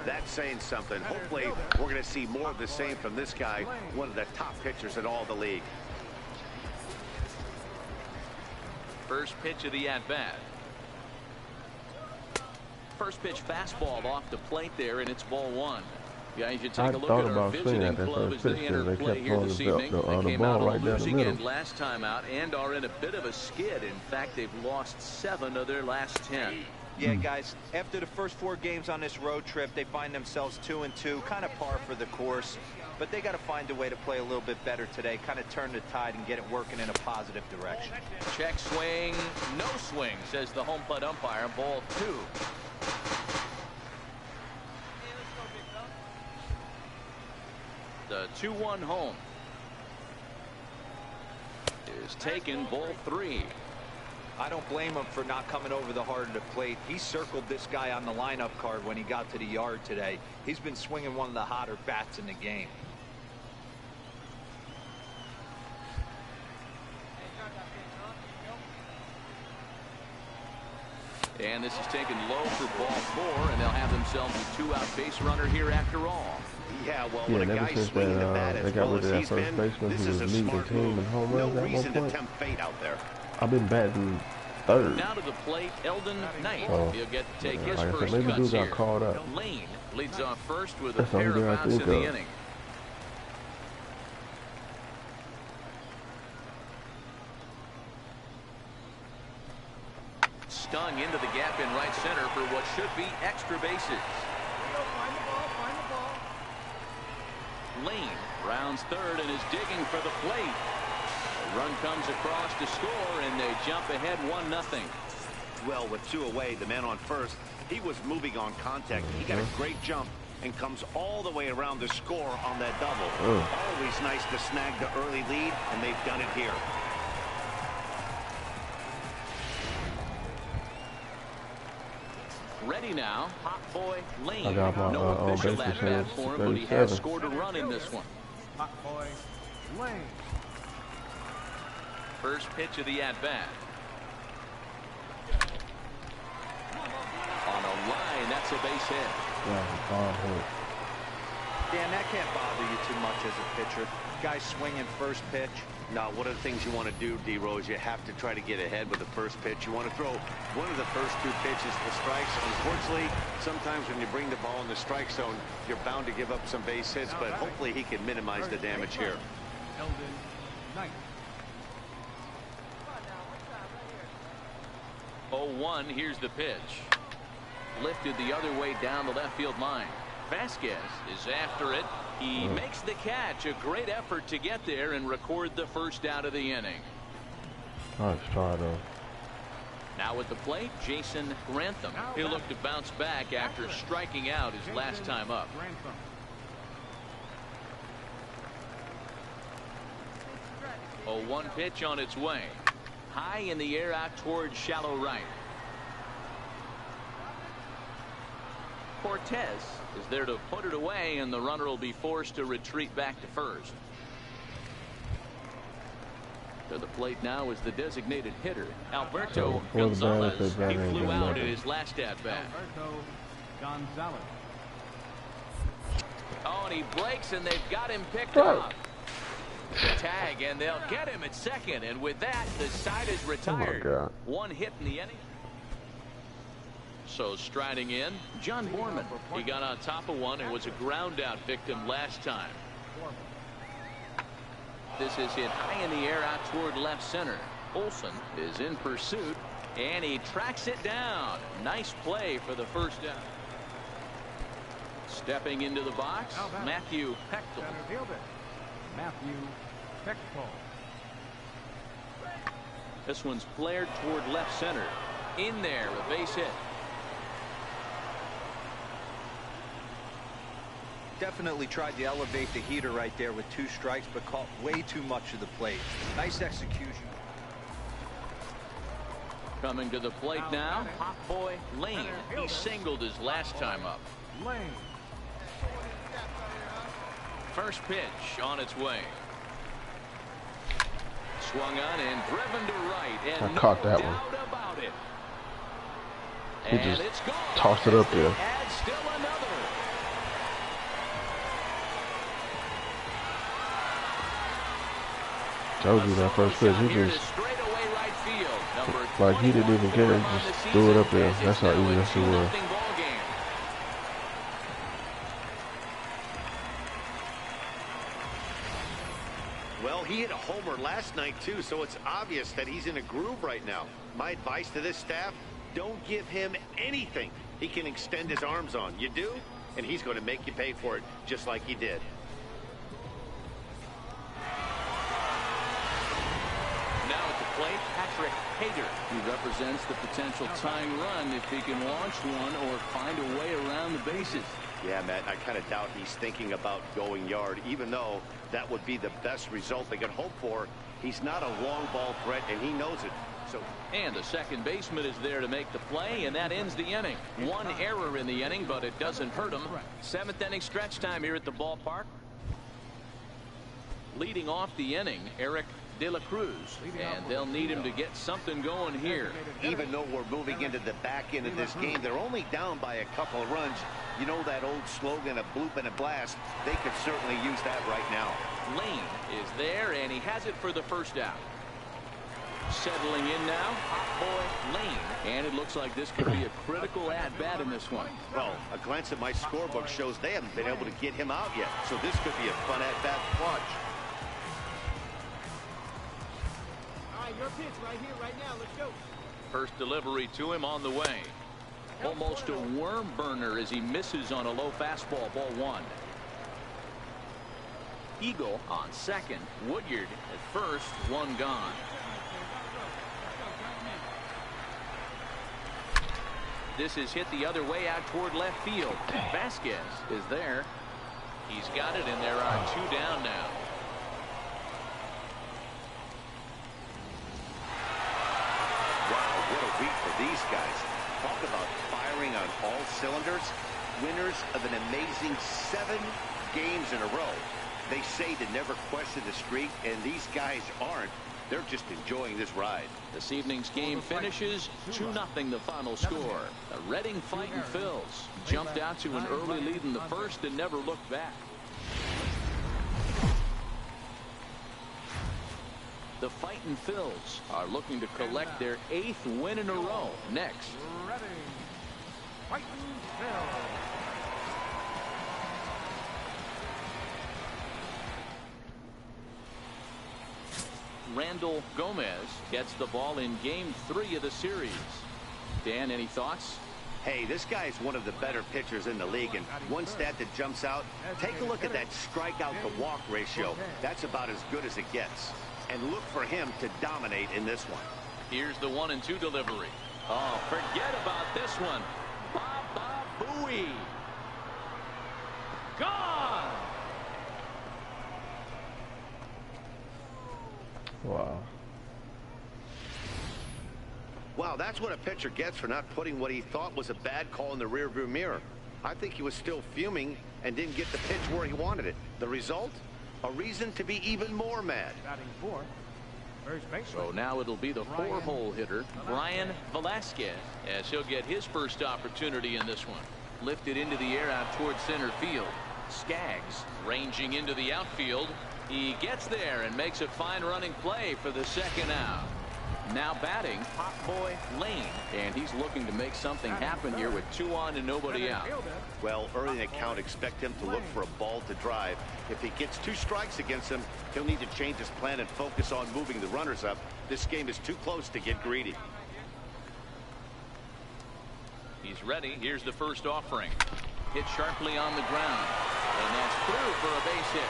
that's saying something. Hopefully, we're going to see more of the same from this guy, one of the top pitchers in all the league. First pitch of the at-bat. First pitch fastball off the plate there, and it's ball 1. Guys, you take a look at our visiting club as they enter play here this evening. They came out on a losing end last time out and are in a bit of a skid. In fact, they've lost 7 of their last 10. Yeah, guys, after the first 4 games on this road trip, they find themselves 2-2, kind of par for the course. But they got to find a way to play a little bit better today, kind of turn the tide and get it working in a positive direction. Check swing, no swing, says the home plate umpire. Ball 2. The 2-1 home is taken, ball 3. I don't blame him for not coming over the heart of the plate. He circled this guy on the lineup card when he got to the yard today. He's been swinging one of the hotter bats in the game. And this is taken low for ball 4, and they'll have themselves a 2-out base runner here after all. Yeah, well, when a guy's swinging the bat as well as he's been, this is a smart move. No reason to tempt fate out there. I've been batting 3rd. Now to the plate, Eldon Knight. He'll get to take his like first maybe cuts got here. called up. Lane leads off first with a That's pair the of only outs thing I in the think of. inning. Stung into the gap in right center for what should be extra bases. Lane rounds 3rd and is digging for the plate. A run comes across to score, and they jump ahead 1-0. Well, with 2 away, the man on first, he was moving on contact. He got a great jump and comes all the way around to score on that double. Always nice to snag the early lead, and they've done it here. Ready now, Hot Boy Lane. I got my No official base at-bat for him, but he has scored a run in this one. Hot Boy Lane. First pitch of the at-bat. On a line, that's a base hit. Dan, that can't bother you too much as a pitcher. Guy swinging first pitch. Now, one of the things you want to do, D-Rose, you have to try to get ahead with the first pitch. You want to throw one of the first two pitches to strikes. Unfortunately, sometimes when you bring the ball in the strike zone, you're bound to give up some base hits, but hopefully he can minimize the damage here. 0-1, here's the pitch. Lifted the other way down the left field line. Vasquez is after it. He makes the catch. A great effort to get there and record the first out of the inning. Nice try, though. Now at the plate, Jason Grantham. He'll look to bounce back after striking out his last time up. 0-1 pitch on its way. High in the air out towards shallow right. Cortez is there to put it away, and the runner will be forced to retreat back to first. To the plate now is the designated hitter, Alberto Gonzalez. He flew out in his last at-bat. Alberto Gonzalez. Oh, and he breaks, and they've got him picked up. The tag, and they'll get him at second, and with that, the side is retired. One hit in the inning. So striding in, John Borman. He got on top of one and was a ground out victim last time. This is hit high in the air out toward left center. Olson is in pursuit, and he tracks it down. Nice play for the first down. Stepping into the box, Matthew Pechtel. Matthew Pechtel. This one's flared toward left center. In there, a base hit. Definitely tried to elevate the heater right there with 2 strikes, but caught way too much of the plate. Nice execution. Coming to the plate now, Hot Boy Lane. He singled his last time up. Lane. First pitch on its way. Swung on and driven to right. And I caught that one. He just tossed it up there. And still another. Told you that first pitch, he just, like, he didn't even care, he just threw it up there. That's how easy that shit was. Well, he hit a homer last night, too, so it's obvious that he's in a groove right now. My advice to this staff, don't give him anything he can extend his arms on. You do, and he's going to make you pay for it, just like he did. Plate, Patrick Hager. He represents the potential tying run if he can launch one or find a way around the bases. Yeah, Matt, I kind of doubt he's thinking about going yard, even though that would be the best result they could hope for. He's not a long ball threat, and he knows it. So, and the second baseman is there to make the play, and that ends the inning. One error in the inning, but it doesn't hurt him. 7th inning stretch time here at the ballpark. Leading off the inning, Eric De La Cruz, and they'll need him to get something going here. Even though we're moving into the back end of this game, they're only down by a couple of runs. You know that old slogan, a bloop and a blast. They could certainly use that right now. Lane is there, and he has it for the first out. Settling in now, Hot Boy Lane, and it looks like this could be a critical at-bat in this one. Well, a glance at my scorebook shows they haven't been able to get him out yet, so this could be a fun at-bat to watch. Your pitch right here, right now. Let's go. First delivery to him on the way. Almost a worm burner as he misses on a low fastball, ball 1. Eagle on second. Woodyard at first, one gone. This is hit the other way out toward left field. Vasquez is there. He's got it, and there are 2 down now. Week for these guys. Talk about firing on all cylinders. Winners of an amazing 7 games in a row. They say to never question the streak, and these guys aren't. They're just enjoying this ride. This evening's game finishes 2-0 the final score. The Reading Fighting Phils jumped out to an early lead in the first and never looked back. The Fightin' Phils are looking to collect their 8th win in a row. Next. Ready. Fightin' Phils. Randall Gomez gets the ball in game 3 of the series. Dan, any thoughts? Hey, this guy's one of the better pitchers in the league, and one stat that jumps out, take a look at that strikeout to walk ratio. That's about as good as it gets. And look for him to dominate in this one. Here's the 1-2 delivery. Oh, forget about this one. Baba Booey. Gone. Wow. Wow, that's what a pitcher gets for not putting what he thought was a bad call in the rearview mirror. I think he was still fuming and didn't get the pitch where he wanted it. The result? A reason to be even more mad. Batting fourth. First baseman. So now it'll be the 4-hole hitter, Brian Velasquez, as he'll get his first opportunity in this one. Lifted into the air out towards center field. Skaggs ranging into the outfield. He gets there and makes a fine running play for the second out. Now batting, Hot Boy Lane, and he's looking to make something happen here with 2 on and nobody out. Well, early in the count, expect him to look for a ball to drive. If he gets 2 strikes against him, he'll need to change his plan and focus on moving the runners up. This game is too close to get greedy. He's ready. Here's the first offering. Hit sharply on the ground, and that's through for a base hit.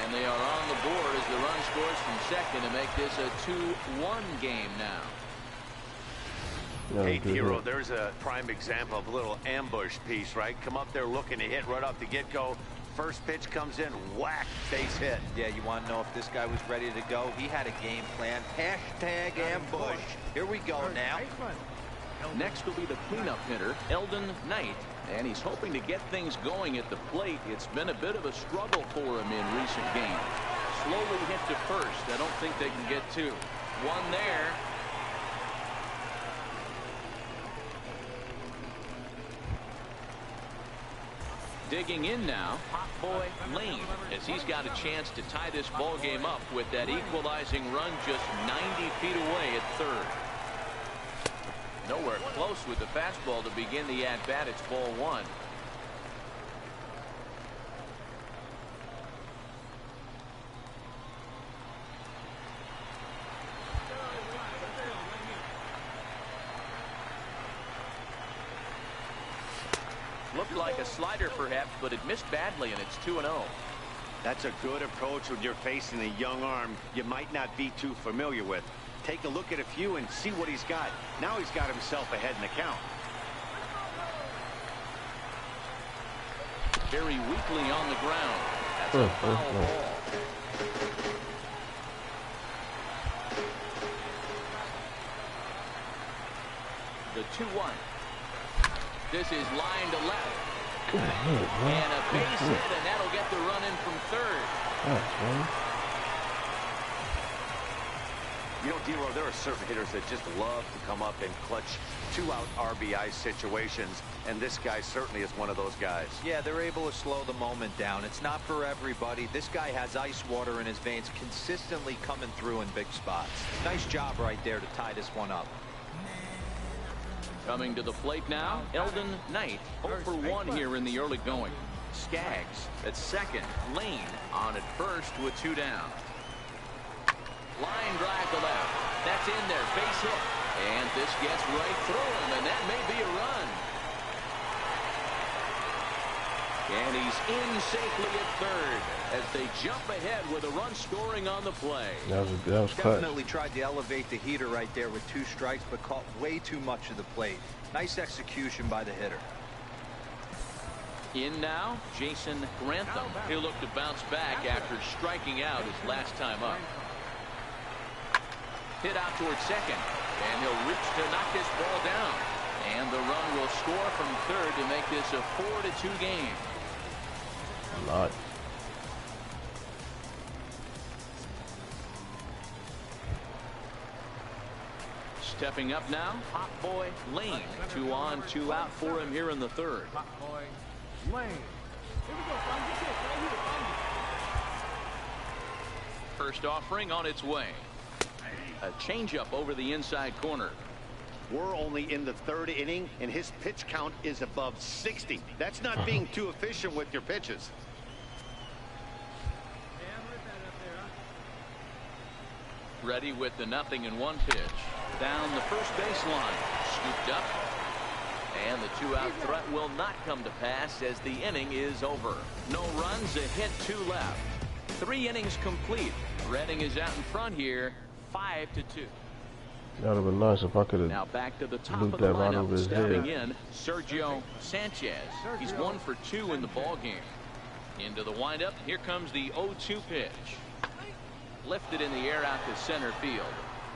And they are on the board as the run scores from second to make this a 2-1 game now. Hey, Dero, there's a prime example of a little ambush piece, right? Come up there looking to hit right off the get-go. First pitch comes in, whack, base hit. Yeah, you want to know if this guy was ready to go? He had a game plan. Hashtag ambush. Here we go now. Next will be the cleanup hitter, Eldon Knight. And he's hoping to get things going at the plate. It's been a bit of a struggle for him in recent games. Slowly hit to first. I don't think they can get 2. 1 there. Digging in now, Hot Boy Lane, as he's got a chance to tie this ball game up with that equalizing run just 90 feet away at third. Nowhere close with the fastball to begin the at-bat. It's ball 1. Looked like a slider perhaps, but it missed badly, and it's 2-0. That's a good approach when you're facing a young arm you might not be too familiar with. Take a look at a few and see what he's got. Now he's got himself ahead in the count. Very weakly on the ground. That's a foul ball. The 2-1. This is line to left. And a base hit, and that'll get the run in from third. You know, Dero, there are certain hitters that just love to come up and clutch 2-out RBI situations, and this guy certainly is one of those guys. Yeah, they're able to slow the moment down. It's not for everybody. This guy has ice water in his veins, consistently coming through in big spots. Nice job right there to tie this one up. Coming to the plate now, Eldon Knight, 0 for 1 here in the early going. Skaggs at second, Lane on at first with 2 down. Line drive to left. That's in there, base hit. And this gets right through him, and that may be a run. And he's in safely at third as they jump ahead with a run scoring on the play. That was Definitely tried to elevate the heater right there with 2 strikes, but caught way too much of the plate. Nice execution by the hitter. In now, Jason Grantham. He'll look to bounce back after striking out his last time up. Hit out towards second, and he'll reach to knock this ball down. And the run will score from third to make this a 4-2 game. Not. Stepping up now, Hot Boy Lane. 2 on, 2 out for him here in the third. Hot Boy Lane. Here we go, find your pitch right here, find First offering on its way. A changeup over the inside corner. We're only in the third inning, and his pitch count is above 60. That's not being too efficient with your pitches. Ready with the 0-1 pitch. Down the first baseline. Scooped up. And the 2-out threat will not come to pass as the inning is over. No runs, a hit, 2 left. 3 innings complete. Redding is out in front here, 5-2. That would have been nice if I could have now back to the top looped of the that right lineup, over his stepping head. in, Sergio Sanchez. He's 1 for 2 in the ball game. Into the windup. Here comes the 0-2 pitch. Lifted in the air out to center field.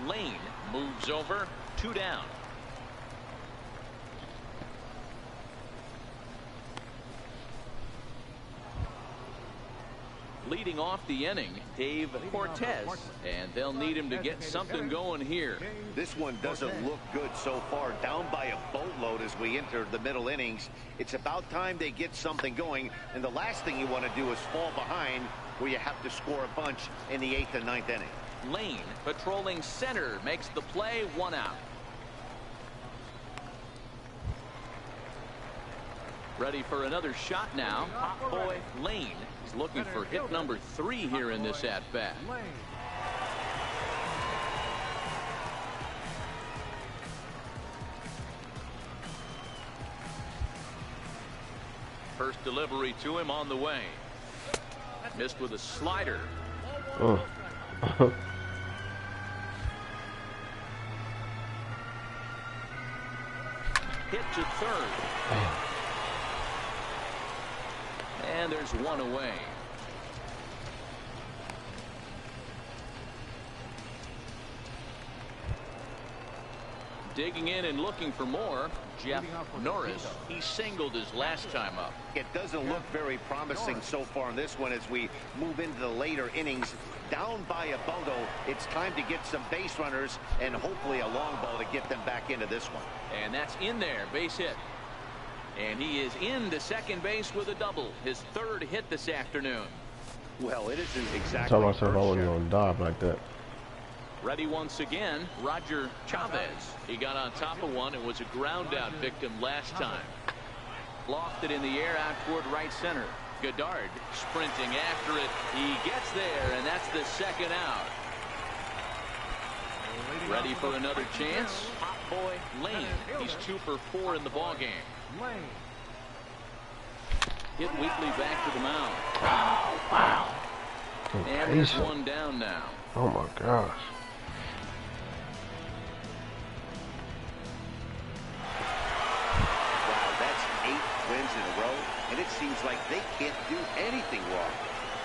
Lane moves over. 2 down. Leading off the inning, Dave Cortez, and they'll need him to get something going here. This one doesn't look good so far. Down by a boatload as we enter the middle innings. It's about time they get something going, and the last thing you want to do is fall behind where you have to score a bunch in the 8th and 9th inning. Lane patrolling center makes the play, 1 out. Ready for another shot now. Hot boy Lane is looking for hit number 3 here in this at bat. First delivery to him on the way. Missed with a slider. Oh. Hit to third. And there's 1 away. Digging in and looking for more, Jeff Norris. He singled his last time up. It doesn't look very promising so far in this one as we move into the later innings. Down by a bundle, it's time to get some base runners and hopefully a long ball to get them back into this one. And that's in there, base hit. And he is into second base with a double, his 3rd hit this afternoon. Well, it isn't exactly. I tell myself I wasn't going to dive like that. Ready once again, Roger Chavez. He got on top of one and was a ground out victim last time. Lofted in the air out toward right center. Goddard sprinting after it. He gets there, and that's the 2nd out. Ready for another chance. Hot boy Lane. He's 2 for 4 in the ball game. Hit weakly back to the mound. Oh, wow. And there's 1 down now. Oh my gosh. Wow, that's 8 wins in a row, and it seems like they can't do anything wrong.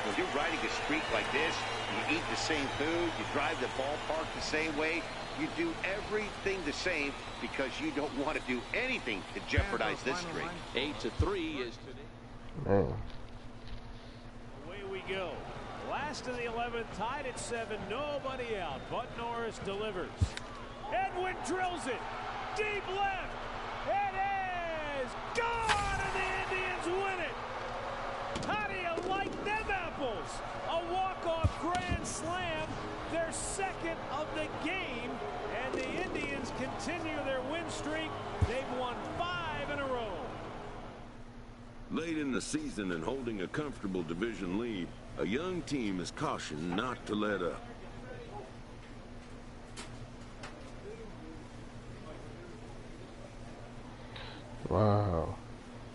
When you're riding a streak like this, you eat the same food, you drive the ballpark the same way, you do everything the same because you don't want to do anything to jeopardize this streak. 8-3 is today. Man. Away we go. Last of the 11th, tied at 7. Nobody out. But Norris delivers. Edwin drills it. Deep left. It is gone, and the Indians win it. How do you like them apples? A walk-off grand slam. Their 2nd of the game, and the Indians continue their win streak. They've won 5 in a row. Late in the season and holding a comfortable division lead, a young team is cautioned not to let up. Wow.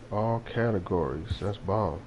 All categories. That's bomb.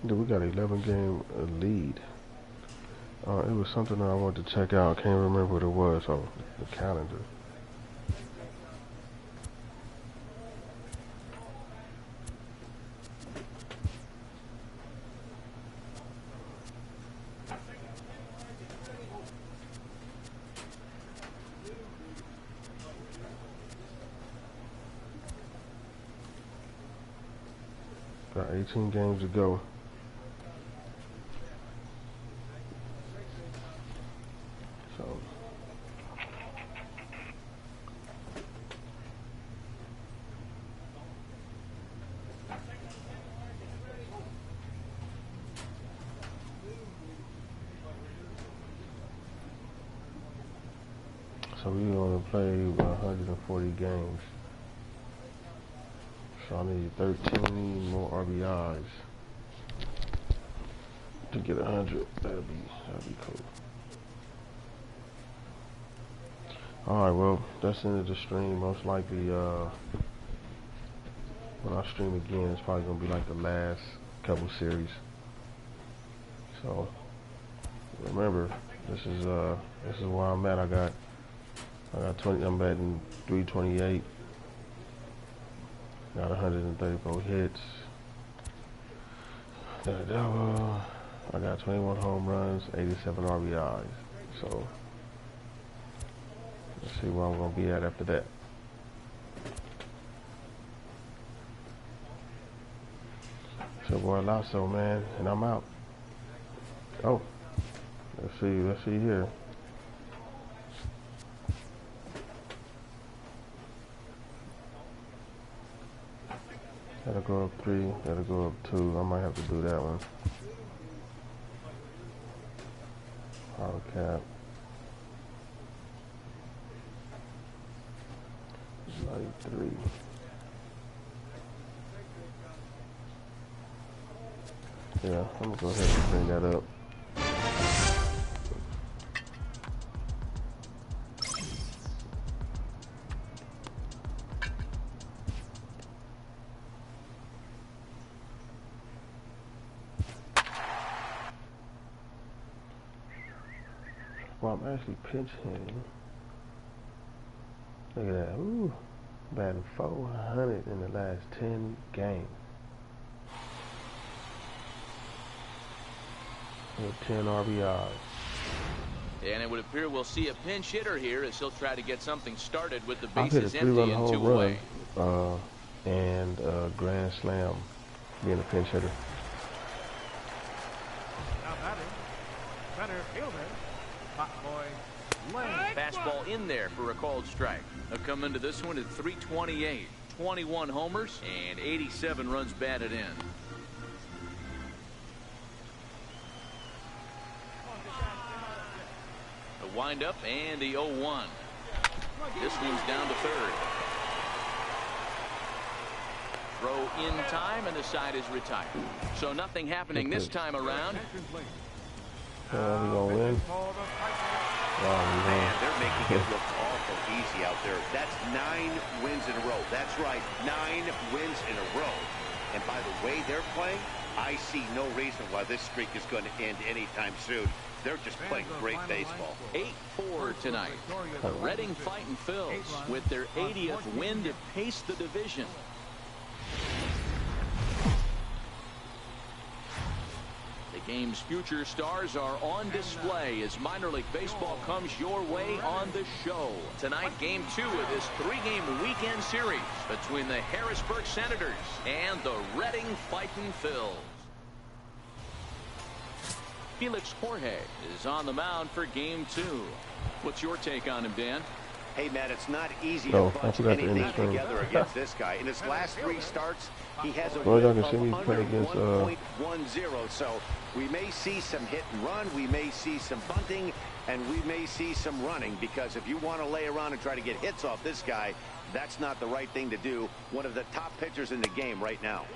Dude, we got an 11-game lead. It was something that I wanted to check out. I can't remember what it was on the calendar. Got 18 games to go. So we're going to play 140 games. So I need 13 more RBIs to get 100. That'd be cool. Alright, well, that's the end of the stream. Most likely, when I stream again, it's probably going to be like the last couple series. So, remember, this is where I'm at. I got 20, I'm batting 328. Got 134 hits. Got a double. I got 21 home runs, 87 RBIs. So, let's see where I'm going to be at after that. So, boy, Lasso, man, and I'm out. Oh, let's see here. That'll go up 3, that'll go up 2. I might have to do that one. Auto cap. Like 3. Yeah, I'm gonna go ahead and bring that up. Well, I'm actually pinch hitting. Look at that. Ooh. Batting 400 in the last 10 games. With 10 RBIs. And it would appear we'll see a pinch hitter here as he'll try to get something started with the bases empty and 2 away. And grand slam being a pinch hitter. Now batting, center fielder, Hot Boy Lane. Fastball in there for a called strike. They'll come into this one at 328. 21 homers and 87 runs batted in. The windup and the 0-1. This one's down to third. Throw in time and the side is retired. So nothing happening this time around. We gonna win. Man, they're making it look awful easy out there. That's 9 wins in a row. That's right, 9 wins in a row. And by the way they're playing, I see no reason why this streak is going to end anytime soon. They're just playing great baseball. 8-4 tonight. The Reading Fighting Phils with their 80th win to pace the division. The game's future stars are on display as minor league baseball comes your way on the show. Tonight, game 2 of this 3-game weekend series between the Harrisburg Senators and the Reading Fighting Phils. Felix Jorge is on the mound for game 2. What's your take on him, Dan? Hey, Matt, it's not easy to bunch anything together against this guy. In his last 3 starts, he has a whip of under 1.10. So we may see some hit and run, we may see some bunting, and we may see some running, because if you want to lay around and try to get hits off this guy, that's not the right thing to do. One of the top pitchers in the game right now.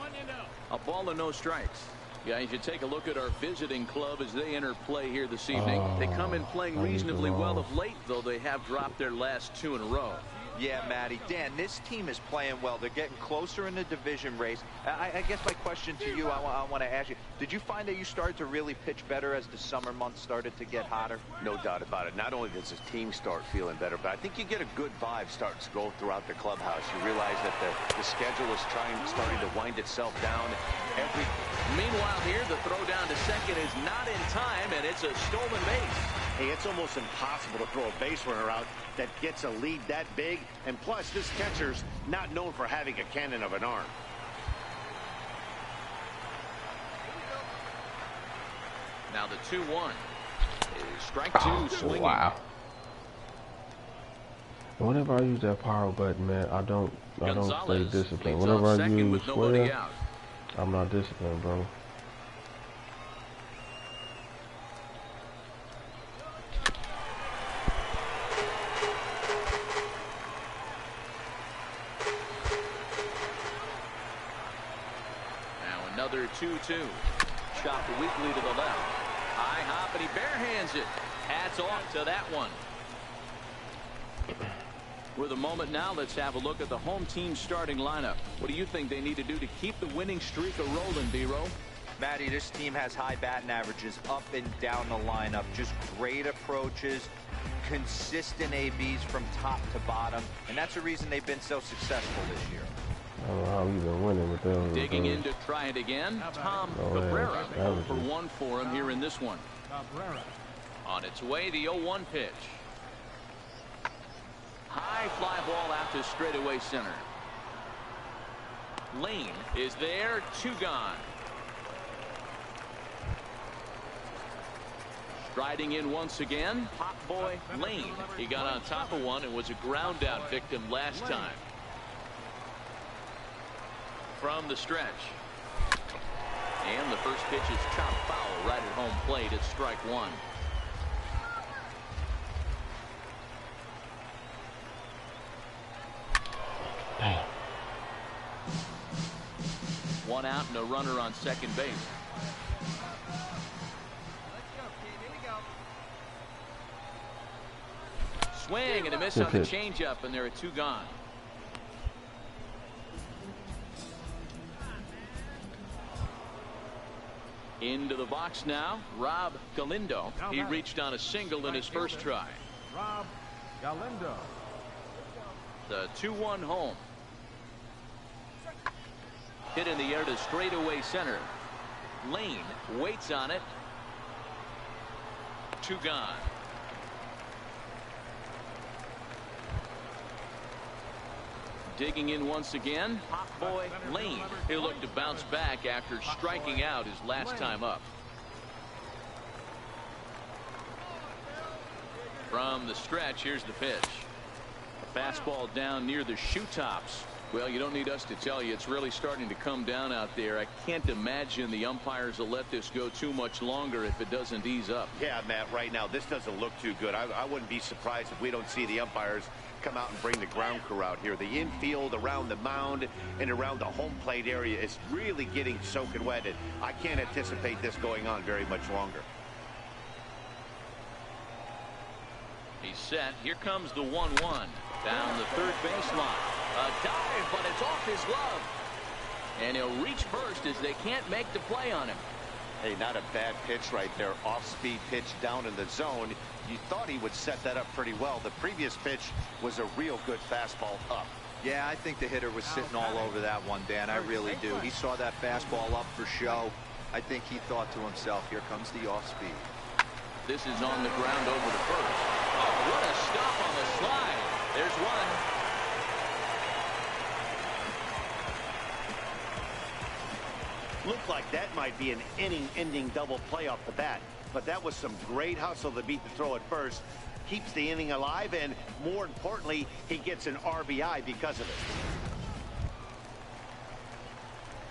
A ball and no strikes. Guys, you take a look at our visiting club as they enter play here this evening. They come in playing reasonably well of late, though they have dropped their last 2 in a row. Yeah, Matty. Dan, this team is playing well. They're getting closer in the division race. I guess my question to you, I want to ask you, did you find that you started to really pitch better as the summer months started to get hotter? No doubt about it. Not only does his team start feeling better, but I think you get a good vibe starting to go throughout the clubhouse. You realize that the schedule is starting to wind itself down. Meanwhile here, the throw down to second is not in time, and it's a stolen base. Hey, it's almost impossible to throw a base runner out that gets a lead that big. And plus, this catcher's not known for having a cannon of an arm. Now the 2-1 is strike two swinging. Wow. Whenever I use that power button, man, I don't stay disciplined. Whenever I use square, I'm not disciplined, bro. Now another 2-2. Chopped weakly to the left. High hop, and he barehands it. Hats off to that one. For the moment now, let's have a look at the home team starting lineup. What do you think they need to do to keep the winning streak a-rolling, B-Row? Matty, this team has high batting averages up and down the lineup. Just great approaches, consistent ABs from top to bottom, and that's the reason they've been so successful this year. I don't know how he's been winning with them. Digging in to try it again, Tom Cabrera. 0-for-1 for him here in this one. On its way, the 0-1 pitch. High fly ball out to straightaway center. Lane is there, 2 gone. Striding in once again, Pop Boy Lane. He got on top of one and was a ground out victim last time. From the stretch. And the first pitch is chopped foul right at home plate. It's strike one. Damn. One out and a runner on second base. Swing and a miss on the changeup, and there are 2 gone. Into the box now, Rob Galindo. He reached on a single in his first try. Rob Galindo. The 2-1 home. Hit in the air to straightaway center. Lane waits on it. 2 gone. Digging in once again, Pop Boy Lane. He'll look to bounce back after striking out his last time up. From the stretch, here's the pitch. A fastball down near the shoe tops. Well, you don't need us to tell you, it's really starting to come down out there. I can't imagine the umpires will let this go too much longer if it doesn't ease up. Yeah, Matt, right now, this doesn't look too good. I wouldn't be surprised if we don't see the umpires come out and bring the ground crew out here. The infield, around the mound, and around the home plate area is really getting soaking wet. And I can't anticipate this going on very much longer. He's set. Here comes the 1-1. Down the third baseline. A dive, but it's off his glove. And he'll reach first as they can't make the play on him. Hey, not a bad pitch right there. Off-speed pitch down in the zone. You thought he would set that up pretty well. The previous pitch was a real good fastball up. Yeah, I think the hitter was sitting all over that one, Dan. I really do. He saw that fastball up for show. I think he thought to himself, here comes the off-speed. This is on the ground over to first. Oh, what a stop on the slide. There's one. Looked like that might be an inning-ending double play off the bat. But that was some great hustle to beat the throw at first. Keeps the inning alive, and more importantly, he gets an RBI because of it.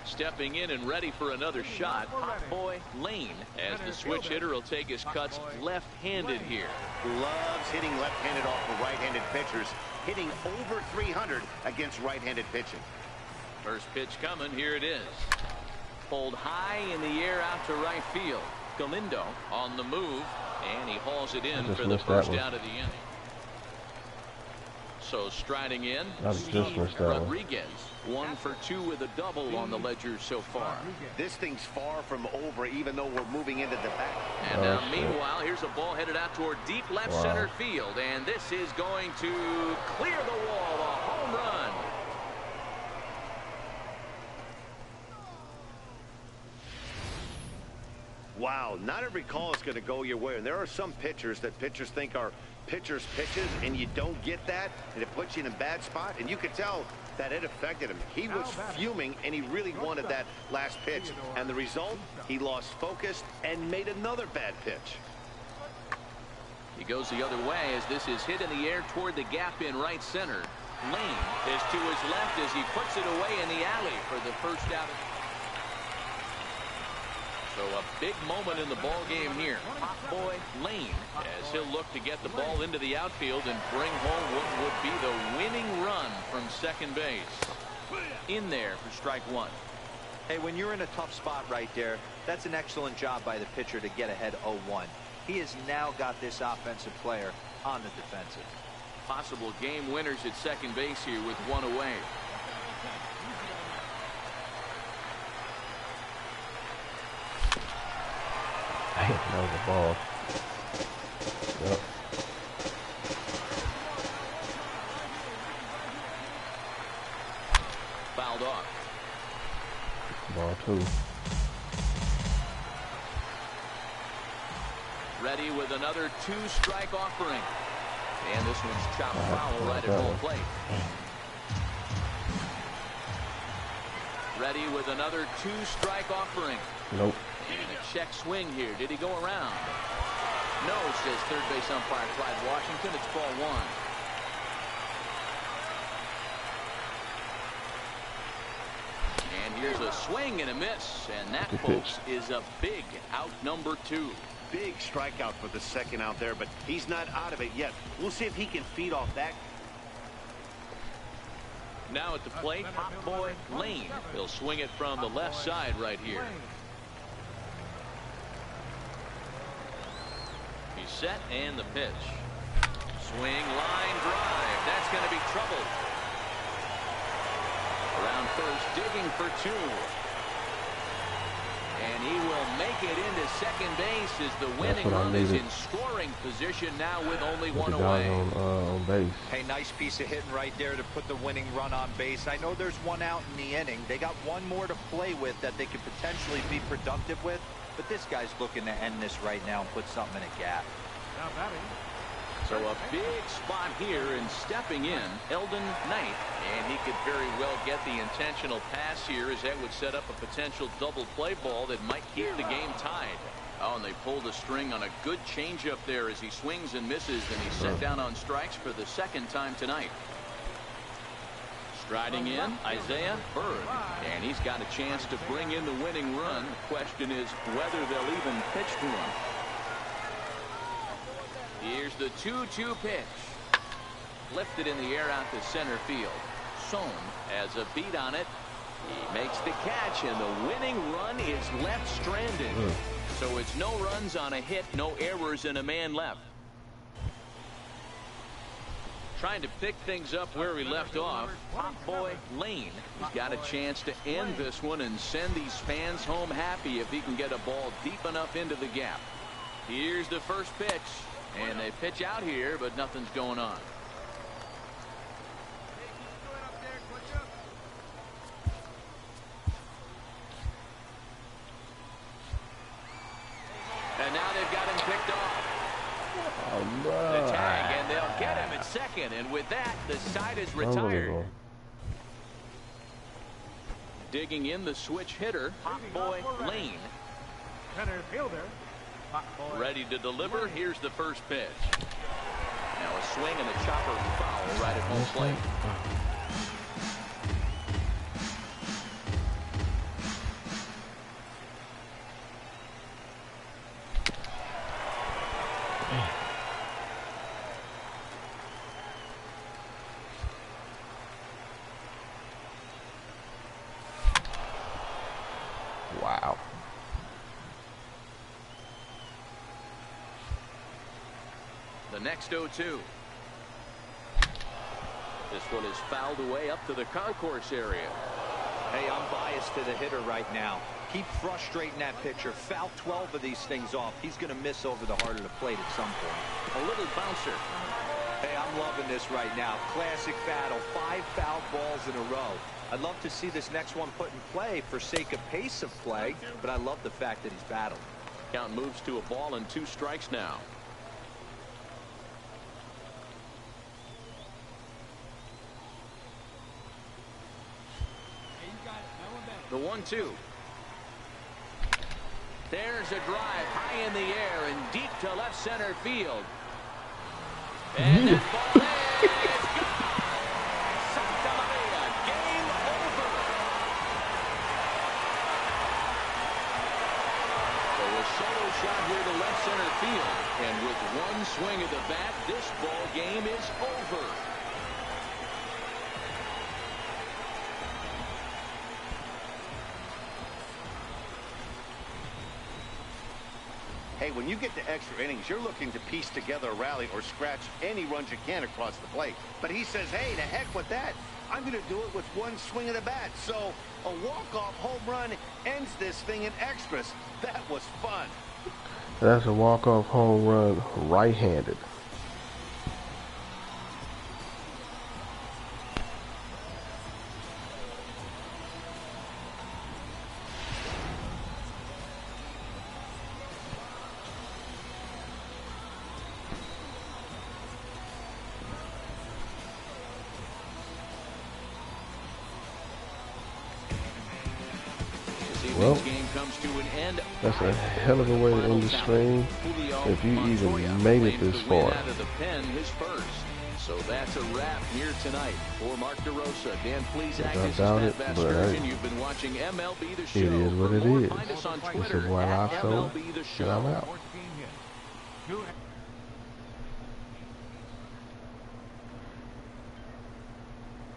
Stepping in and ready for another shot, Pop Boy Lane, as the switch hitter will take his cuts left-handed here. Loves hitting left-handed off of right-handed pitchers, hitting over 300 against right-handed pitching. First pitch coming, here it is. Pulled high in the air out to right field. Galindo on the move, and he hauls it in for the first out of the inning. Also striding in, Steve Rodriguez. 1 for 2 with a double on the ledger so far. This thing's far from over, even though we're moving into the back. And now, meanwhile, here's a ball headed out toward deep left center field, and this is going to clear the wall. A home run. Wow, not every call is going to go your way, and there are some pitchers that pitchers think are pitchers' pitches, and you don't get that, and it puts you in a bad spot, and you could tell that it affected him. He was fuming, and he really wanted that last pitch, and the result, he lost focus and made another bad pitch. He goes the other way as this is hit in the air toward the gap in right center. Lane is to his left as he puts it away in the alley for the first out. So a big moment in the ball game here. Pop boy Lane, as he'll look to get the ball into the outfield and bring home what would be the winning run from second base. In there for strike one. Hey, when you're in a tough spot right there, that's an excellent job by the pitcher to get ahead 0-1. He has now got this offensive player on the defensive. Possible game winners at second base here with one away. That was a ball. Yep. Fouled off. Ball 2. Ready with another 2-strike offering. And this one's chopped foul right at home plate. Ready with another 2-strike offering. Nope. And a check swing here. Did he go around? No, says third base umpire Clyde Washington. It's ball 1. And here's a swing and a miss. And that, folks, is a big out number 2. Big strikeout for the second out there, but he's not out of it yet. We'll see if he can feed off that. Now at the plate, Pop boy Lane. He'll swing it from the left side right here. He's set and the pitch. Swing, line drive. That's going to be trouble. Around first, digging for 2. And he will make it into second base as the winning run is in scoring position now with only one away. On base. Hey, nice piece of hitting right there to put the winning run on base. I know there's one out in the inning. They got one more to play with that they could potentially be productive with. But this guy's looking to end this right now and put something in a gap. Now batting. So a big spot here, and stepping in, Eldon Knight. And he could very well get the intentional pass here, as that would set up a potential double play ball that might keep the game tied. Oh, and they pulled a string on a good changeup there as he swings and misses, and he's set down on strikes for the second time tonight. Striding in, Isaiah Berg. And he's got a chance to bring in the winning run. The question is whether they'll even pitch to him. Here's the 2-2 pitch. Lifted in the air out to center field. Sohn has a beat on it. He makes the catch, and the winning run is left stranded. So it's no runs on a hit, no errors, and a man left. Trying to pick things up where we left off, Pop boy Lane has got a chance to end this one and send these fans home happy if he can get a ball deep enough into the gap. Here's the first pitch. And they pitch out here, but nothing's going on. And now they've got him picked off. The tag, and they'll get him at second. And with that, the side is retired. Digging in the switch hitter, Pop boy Lane. Center fielder. Ready to deliver. Here's the first pitch. Now a swing and a chopper foul right at home plate. Wow. The next 0-2. This one is fouled away up to the concourse area. Hey, I'm biased to the hitter right now. Keep frustrating that pitcher. Foul 12 of these things off. He's going to miss over the heart of the plate at some point. A little bouncer. Hey, I'm loving this right now. Classic battle. 5 foul balls in a row. I'd love to see this next one put in play for sake of pace of play, but I love the fact that he's battled. Count moves to a ball and 2 strikes now. The 1-2. There's a drive high in the air and deep to left center field. And that ball is gone. Santa Maria, game over. So a solo shot here to left center field. And with one swing of the bat, this ball game is over. Hey, when you get to extra innings, you're looking to piece together a rally or scratch any runs you can across the plate. But he says, hey, to heck with that. I'm going to do it with one swing of the bat. So a walk-off home run ends this thing in extras. That was fun. That's a walk-off home run right-handed. Well, that's a hell of a way to end the stream if you even made it this far. So that's a wrap here tonight. For Mark DeRosa, Dan Plesac, I doubt it, but hey, you've been watching MLB The Show. it is what it is. It's a while I so, and I'm out.